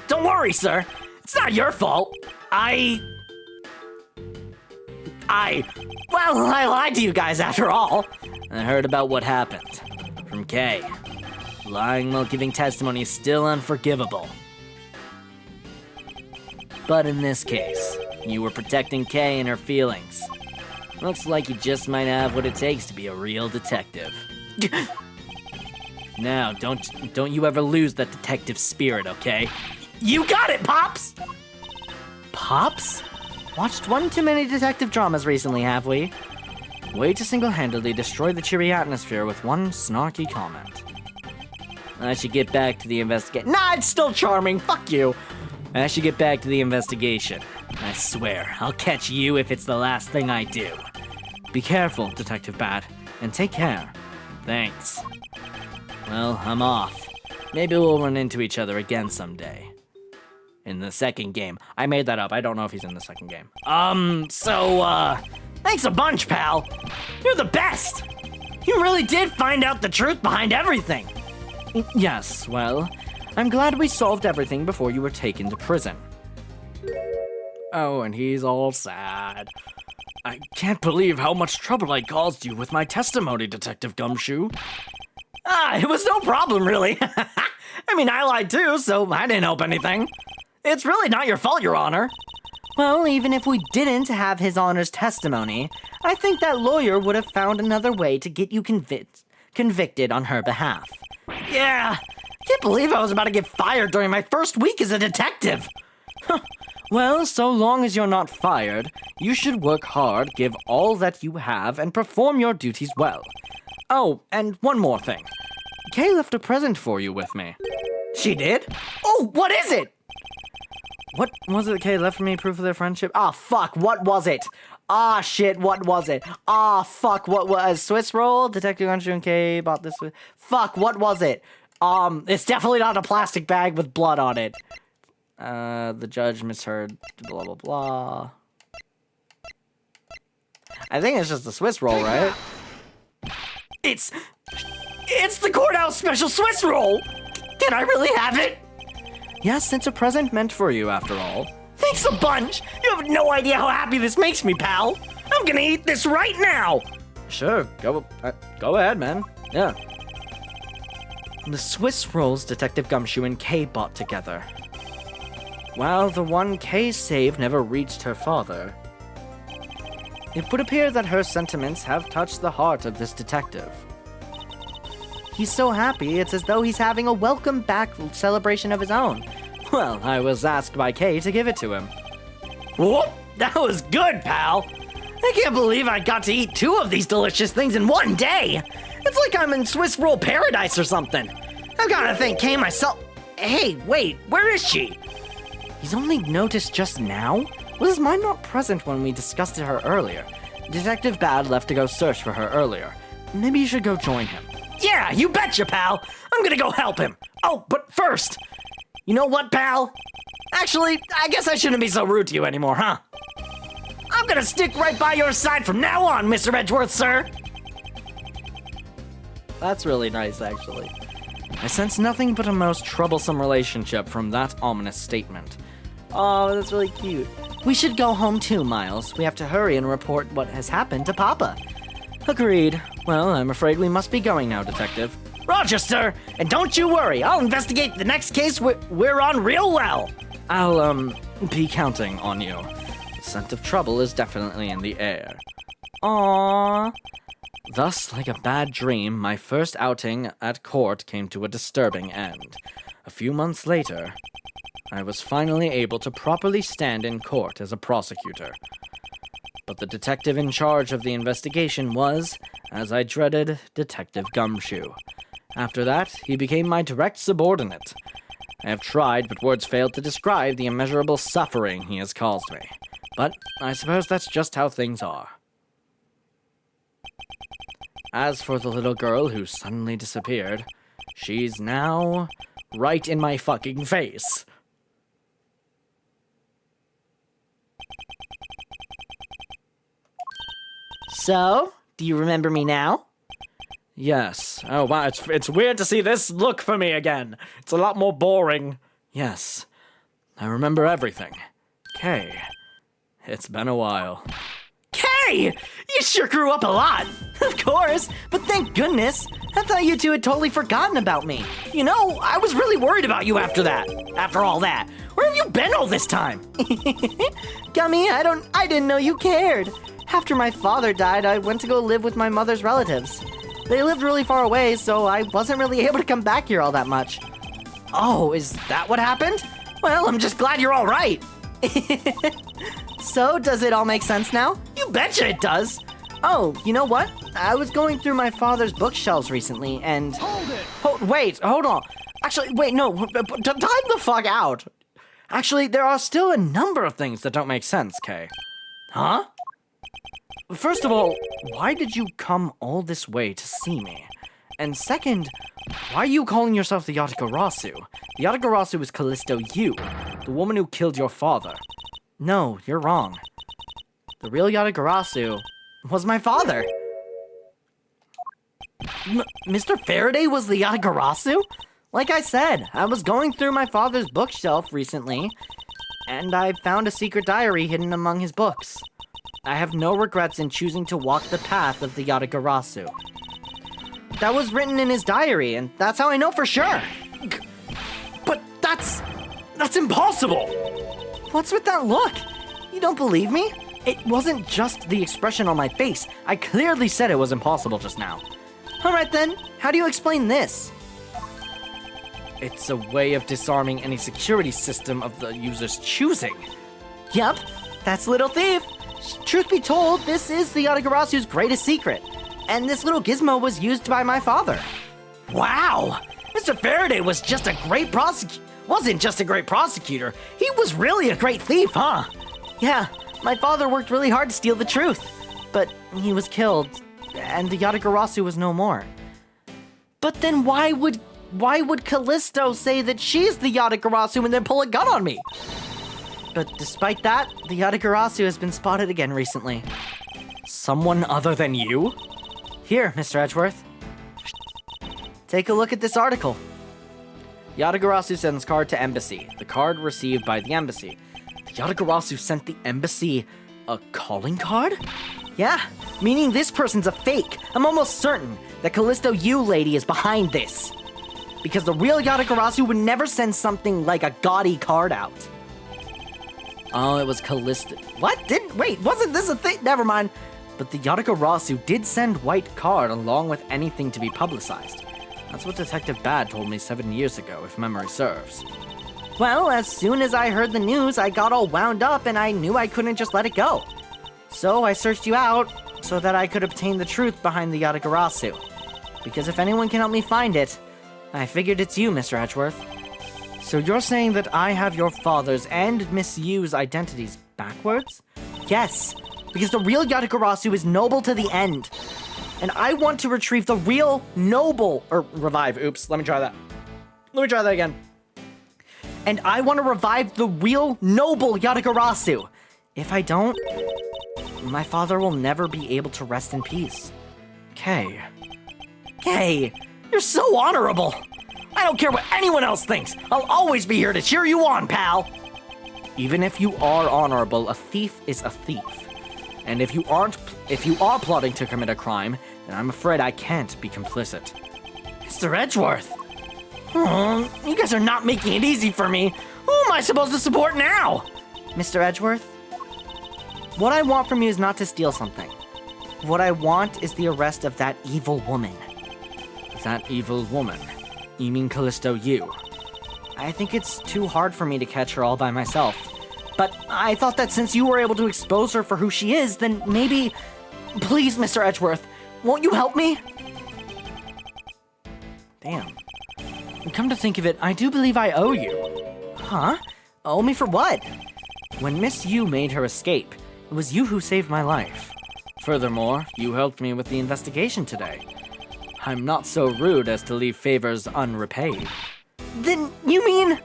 Don't worry, sir. It's not your fault. I lied to you guys after all. I heard about what happened. From Kay. Lying while giving testimony is still unforgivable. But in this case, you were protecting Kay and her feelings. Looks like you just might have what it takes to be a real detective. Now, don't you ever lose that detective spirit, okay? You got it, Pops! Pops? Watched one too many detective dramas recently, have we? Way to single-handedly destroy the cheery atmosphere with one snarky comment. I should get back to the investigation. Nah, it's still charming. Fuck you. I should get back to the investigation. I swear, I'll catch you if it's the last thing I do. Be careful, Detective Bad, and take care. Thanks. Well, I'm off. Maybe we'll run into each other again someday. In the second game. I made that up. I don't know if he's in the second game. Thanks a bunch, pal. You're the best. You really did find out the truth behind everything. Yes, well, I'm glad we solved everything before you were taken to prison. Oh, and he's all sad. I can't believe how much trouble I caused you with my testimony, Detective Gumshoe. It was no problem, really. I mean, I lied too, so I didn't help anything. It's really not your fault, Your Honor. Well, even if we didn't have His Honor's testimony, I think that lawyer would have found another way to get you convicted on her behalf. Yeah, can't believe I was about to get fired during my first week as a detective. Well, so long as you're not fired, you should work hard, give all that you have, and perform your duties well. Oh, and one more thing. Kay left a present for you with me. She did? Oh, what is it? What was it Kay left for me? Proof of their friendship? Ah, fuck, what was it? Ah, shit, what was it? Ah, fuck, what was Swiss roll? Detective Gumshoe and Kay bought this. Fuck, what was it? It's definitely not a plastic bag with blood on it. The judge misheard, blah, blah, blah. I think it's just the Swiss roll, right? It's the courthouse special Swiss roll! Can I really have it? Yes, it's a present meant for you, after all. Thanks a bunch! You have no idea how happy this makes me, pal! I'm gonna eat this right now! Sure, go ahead, man. Yeah. The Swiss rolls Detective Gumshoe and Kay bought together. While the one Kay saved never reached her father, it would appear that her sentiments have touched the heart of this detective. He's so happy, it's as though he's having a welcome back celebration of his own. Well, I was asked by Kay to give it to him. Whoop! That was good, pal! I can't believe I got to eat 2 of these delicious things in one day! It's like I'm in Swiss roll paradise or something! I've gotta thank Kay myself. Hey, wait, where is she? He's only noticed just now? Was his mind not present when we discussed her earlier? Detective Bad left to go search for her earlier. Maybe you should go join him. Yeah, you betcha, pal! I'm gonna go help him! Oh, but first, you know what, pal? Actually, I guess I shouldn't be so rude to you anymore, huh? I'm gonna stick right by your side from now on, Mr. Edgeworth, sir! That's really nice, actually. I sense nothing but a most troublesome relationship from that ominous statement. Oh, that's really cute. We should go home too, Miles. We have to hurry and report what has happened to Papa. Agreed. Well, I'm afraid we must be going now, Detective. Roger, sir! And don't you worry, I'll investigate the next case we're on real well! I'll, be counting on you. The scent of trouble is definitely in the air. Aww. Thus, like a bad dream, my first outing at court came to a disturbing end. A few months later, I was finally able to properly stand in court as a prosecutor. But the detective in charge of the investigation was, as I dreaded, Detective Gumshoe. After that, he became my direct subordinate. I have tried, but words fail to describe the immeasurable suffering he has caused me. But I suppose that's just how things are. As for the little girl who suddenly disappeared, she's now right in my fucking face. So, do you remember me now? Yes. Oh wow, it's weird to see this look for me again. It's a lot more boring. Yes. I remember everything. Kay. It's been a while. Kay! You sure grew up a lot. Of course, but thank goodness. I thought you two had totally forgotten about me. You know, I was really worried about you after all that. Where have you been all this time? Gummy, I didn't know you cared. After my father died, I went to go live with my mother's relatives. They lived really far away, so I wasn't really able to come back here all that much. Oh, is that what happened? Well, I'm just glad you're all right. So, does it all make sense now? You betcha it does. Oh, you know what? I was going through my father's bookshelves recently, and... Hold on. Actually, wait, no, time the fuck out. Actually, there are still a number of things that don't make sense, Kay. Huh? First of all, why did you come all this way to see me? And second, why are you calling yourself the Yatagarasu? The Yatagarasu is Callisto Yu, the woman who killed your father. No, you're wrong. The real Yatagarasu was my father. Mr. Faraday was the Yatagarasu? Like I said, I was going through my father's bookshelf recently, and I found a secret diary hidden among his books. I have no regrets in choosing to walk the path of the Yatagarasu. That was written in his diary, and that's how I know for sure. But that's impossible. What's with that look? You don't believe me? It wasn't just the expression on my face. I clearly said it was impossible just now. All right then, how do you explain this? It's a way of disarming any security system of the user's choosing. Yup, that's Little Thief. Truth be told, this is the Yatagarasu's greatest secret. And this little gizmo was used by my father. Wow! Mr. Faraday wasn't just a great prosecutor, he was really a great thief, huh? Yeah, my father worked really hard to steal the truth. But he was killed, and the Yatagarasu was no more. But then why would Callisto say that she's the Yatagarasu and then pull a gun on me? But despite that, the Yatagarasu has been spotted again recently. Someone other than you? Here, Mr. Edgeworth. Take a look at this article. Yatagarasu sends card to embassy. The card received by the embassy. The Yatagarasu sent the embassy a calling card? Yeah, meaning this person's a fake. I'm almost certain that Callisto U lady is behind this. Because the real Yatagarasu would never send something like a gaudy card out. Oh, it was Callisto. What? Wait, wasn't this a thing? Never mind. But the Yatagarasu did send white card along with anything to be publicized. That's what Detective Bad told me 7 years ago, if memory serves. Well, as soon as I heard the news, I got all wound up and I knew I couldn't just let it go. So I searched you out so that I could obtain the truth behind the Yatagarasu. Because if anyone can help me find it, I figured it's you, Mr. Edgeworth. So you're saying that I have your father's and Miss Yu's identities backwards? Yes, because the real Yatagarasu is noble to the end. And I want to retrieve the real noble, or revive, oops, let me try that again. And I want to revive the real noble Yatagarasu. If I don't, my father will never be able to rest in peace. Kay, you're so honorable. I don't care what anyone else thinks. I'll always be here to cheer you on, pal. Even if you are honorable, a thief is a thief. And if you are plotting to commit a crime, then I'm afraid I can't be complicit. Mr. Edgeworth. You guys are not making it easy for me. Who am I supposed to support now? Mr. Edgeworth, what I want from you is not to steal something. What I want is the arrest of that evil woman. That evil woman? You mean Callisto U? I think it's too hard for me to catch her all by myself. But I thought that since you were able to expose her for who she is, then maybe... Please, Mr. Edgeworth, won't you help me? Damn. And come to think of it, I do believe I owe you. Huh? Owe me for what? When Miss Yu made her escape, it was you who saved my life. Furthermore, you helped me with the investigation today. I'm not so rude as to leave favors unrepaid. Then you mean...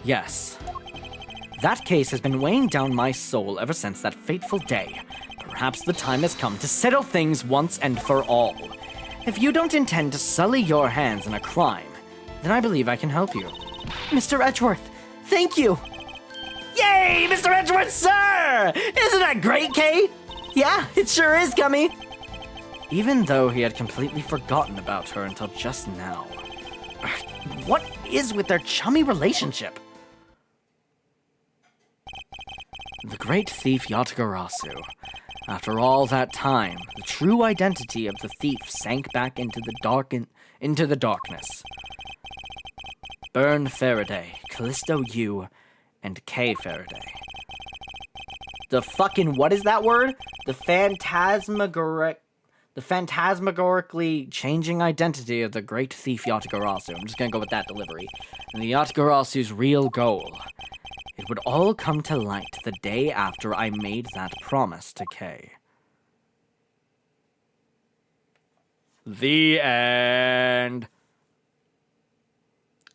Yes. That case has been weighing down my soul ever since that fateful day. Perhaps the time has come to settle things once and for all. If you don't intend to sully your hands in a crime, then I believe I can help you. Mr. Edgeworth, thank you! Yay, Mr. Edgeworth, sir! Isn't that great, Kay? Yeah, it sure is, Gummy. Even though he had completely forgotten about her until just now. What is with their chummy relationship? The great thief Yatagarasu. After all that time, the true identity of the thief sank back into the darkness. Byrne Faraday, Callisto U, and Kay Faraday. The fucking, what is that word? The phantasmagorically changing identity of the great thief Yatagarasu. I'm just gonna go with that delivery. And the Yatagarasu's real goal. It would all come to light the day after I made that promise to Kay. The end.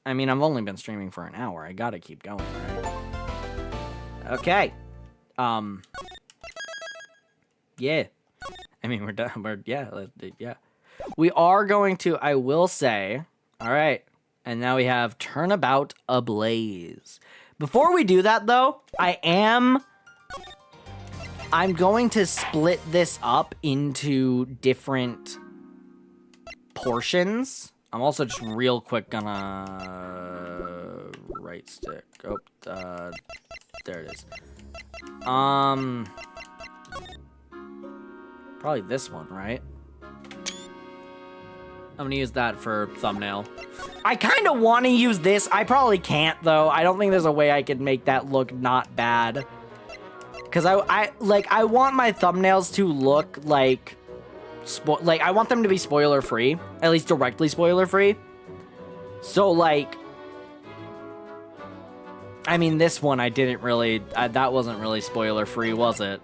I mean, I've only been streaming for an hour. I gotta keep going, right? Okay. Yeah. I mean, we're done. Yeah. We are going to, I will say, all right. And now we have Turnabout Ablaze. Before we do that, though, I'm going to split this up into different portions. I'm also just real quick gonna right stick. Oh, there it is. Probably this one, right? I'm gonna use that for thumbnail. I kind of want to use this. I probably can't, though. I don't think there's a way I could make that look not bad. Because I want my thumbnails to look like... I want them to be spoiler-free. At least directly spoiler-free. So, like... I mean, this one I didn't really... that wasn't really spoiler-free, was it?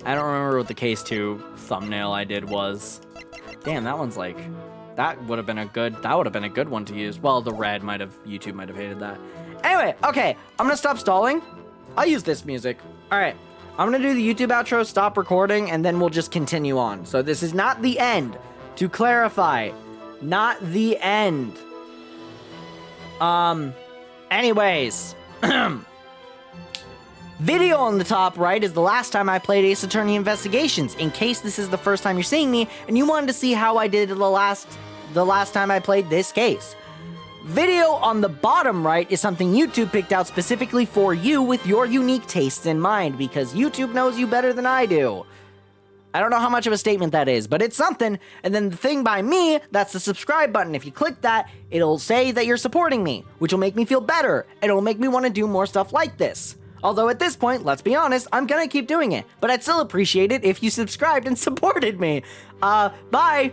I don't remember what the Case 2 thumbnail I did was. Damn, that one's like... That would have been a good one to use. Well, the red might have... YouTube might have hated that. Anyway, okay. I'm gonna stop stalling. I'll use this music. Alright. I'm gonna do the YouTube outro, stop recording, and then we'll just continue on. So this is not the end. To clarify, not the end. Anyways, video on the top right is the last time I played Ace Attorney Investigations, in case this is the first time you're seeing me and you wanted to see how I did the last time I played this case. Video on the bottom right is something YouTube picked out specifically for you with your unique tastes in mind, because YouTube knows you better than I do. I don't know how much of a statement that is, but it's something. And then the thing by me, that's the subscribe button. If you click that, it'll say that you're supporting me, which will make me feel better. It'll make me want to do more stuff like this. Although at this point, let's be honest, I'm gonna keep doing it, but I'd still appreciate it if you subscribed and supported me. Bye!